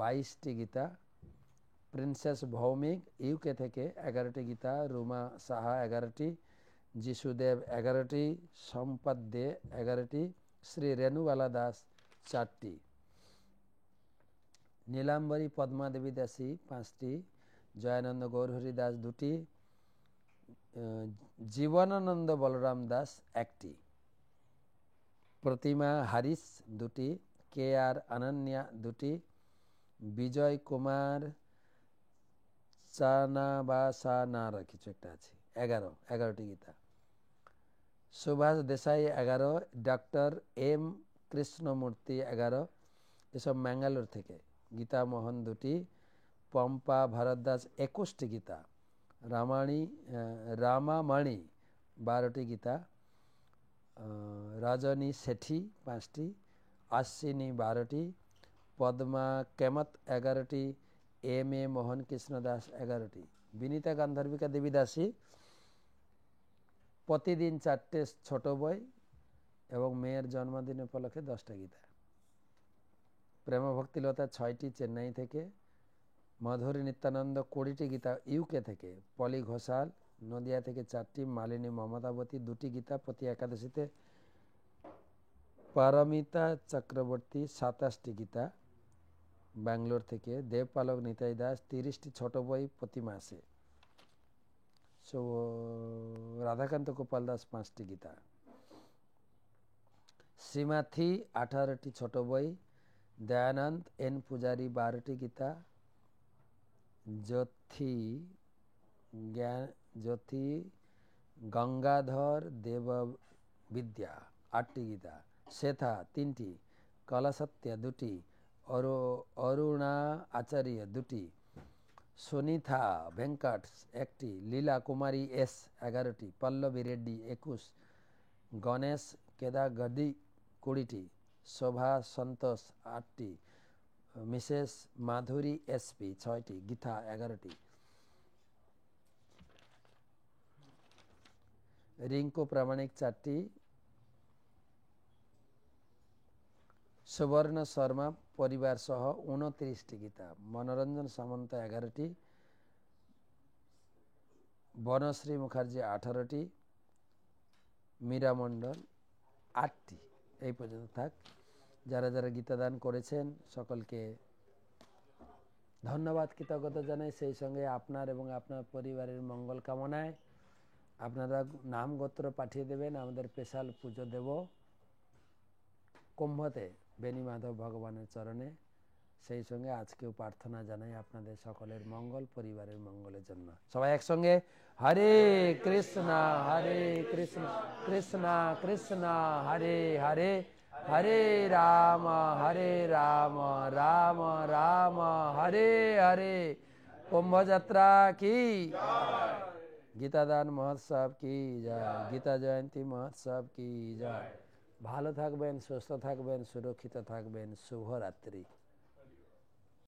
S1: 22টি গীতা, প্রিন্সেস ভৌমিক ইউকে থেকে 11টি গীতা, রুমা সাহা 11টি, যিশুদেব 11টি, সম্পদ দে 11টি, শ্রী রেণুবালা দাস 4টি, নীলাম্বরী পদ্মা দেবী দাসী 5টি, জয়ানন্দ গৌরহরি দাস 2টি, জীবনানন্দ বলরাম দাস 1টি, প্রতিমা হারিস 2টি, কে আর অনন্যা 2টি, বিজয় কুমার চানাবাসানার কিছু একটা আছে 11টি গীতা, সুভাষ দেশাই 11, ডক্টর এম কৃষ্ণমূর্তি 11, এসব ম্যাঙ্গালোর থেকে, গীতা মোহন 2টি, পম্পা ভারদ্বাজ 21টি গীতা, রামামণি 12টি গীতা, রজনী শেঠি 5টি, আশ্বিনী 12টি, পদ্মা কেমত 11টি, এম এ মোহন কৃষ্ণ দাস 11টি, বিনীতা গান্ধর্বিকা দেবী দাসী প্রতিদিন 4টে ছোট বই এবং মেয়ের জন্মদিন উপলক্ষে 10টা গীতা, প্রেম ভক্তিলতা 6টি চেন্নাই থেকে, মাধুরী নিত্যানন্দ 20টি গীতা ইউকে থেকে, পলি ঘোষাল নদিয়া থেকে 4টি, মালিনী মমতাবতী 2টি গীতা প্রতি একাদশীতে, পারমিতা চক্রবর্তী 27টি গীতা ব্যাঙ্গালোর থেকে, দেবপালক নিতাই দাস 30টি ছোট বই প্রতি মাসে, রাধাকান্ত গোপাল দাস 5টি গীতা, শ্রীমাথি 18টি ছোট বই, দয়ানন্দ এন পূজারী 12টি গীতা, জ্যোতি গঙ্গাধর দেব বিদ্যা 8টি গীতা, শেথা 3টি, কলাসত্যা 2টি, অরুণা আচার্য 2টি, সুনিথা ভেঙ্কট 1টি, লীলা কুমারী এস 11টি, পল্লবী রেড্ডি 21, গণেশ কেদাগদি 20টি, শোভা সন্তোষ 8টি, মিসেস মাধুরী এসপি 6টি, গীতা 11টি, রিঙ্কু প্রামাণিক 4টি, সুবর্ণ শর্মা পরিবার সহ 29টি গীতা, মনোরঞ্জন সামন্ত 11টি, বনশ্রী মুখার্জি 18টি, মীরা মণ্ডল 8টি। এই পর্যন্ত থাক। যারা যারা গীতা দান করেছেন সকলকে ধন্যবাদ কৃতজ্ঞতা জানাই, সেই সঙ্গে আপনার এবং আপনার পরিবারের মঙ্গল কামনায় আপনারা নাম গোত্র পাঠিয়ে দেবেন, আমাদের স্পেশাল পুজো দেব কুম্ভতে বেণী মাধব ভগবানের চরণে। সেই সঙ্গে আজকেও প্রার্থনা জানাই আপনাদের সকলের মঙ্গল, পরিবারের মঙ্গলের জন্য। সবাই একসঙ্গে হরে কৃষ্ণ কৃষ্ণ কৃষ্ণ হরে হরে, হরে রাম রাম রাম হরে হরে। কুম্ভযাত্রা কি, গীতাদান মহোৎসব কি জয়, গীতা জয়ন্তী মহোৎসব কি জয়। ভালো থাকবেন, সুস্থ থাকবেন, সুরক্ষিত থাকবেন। শুভরাত্রি।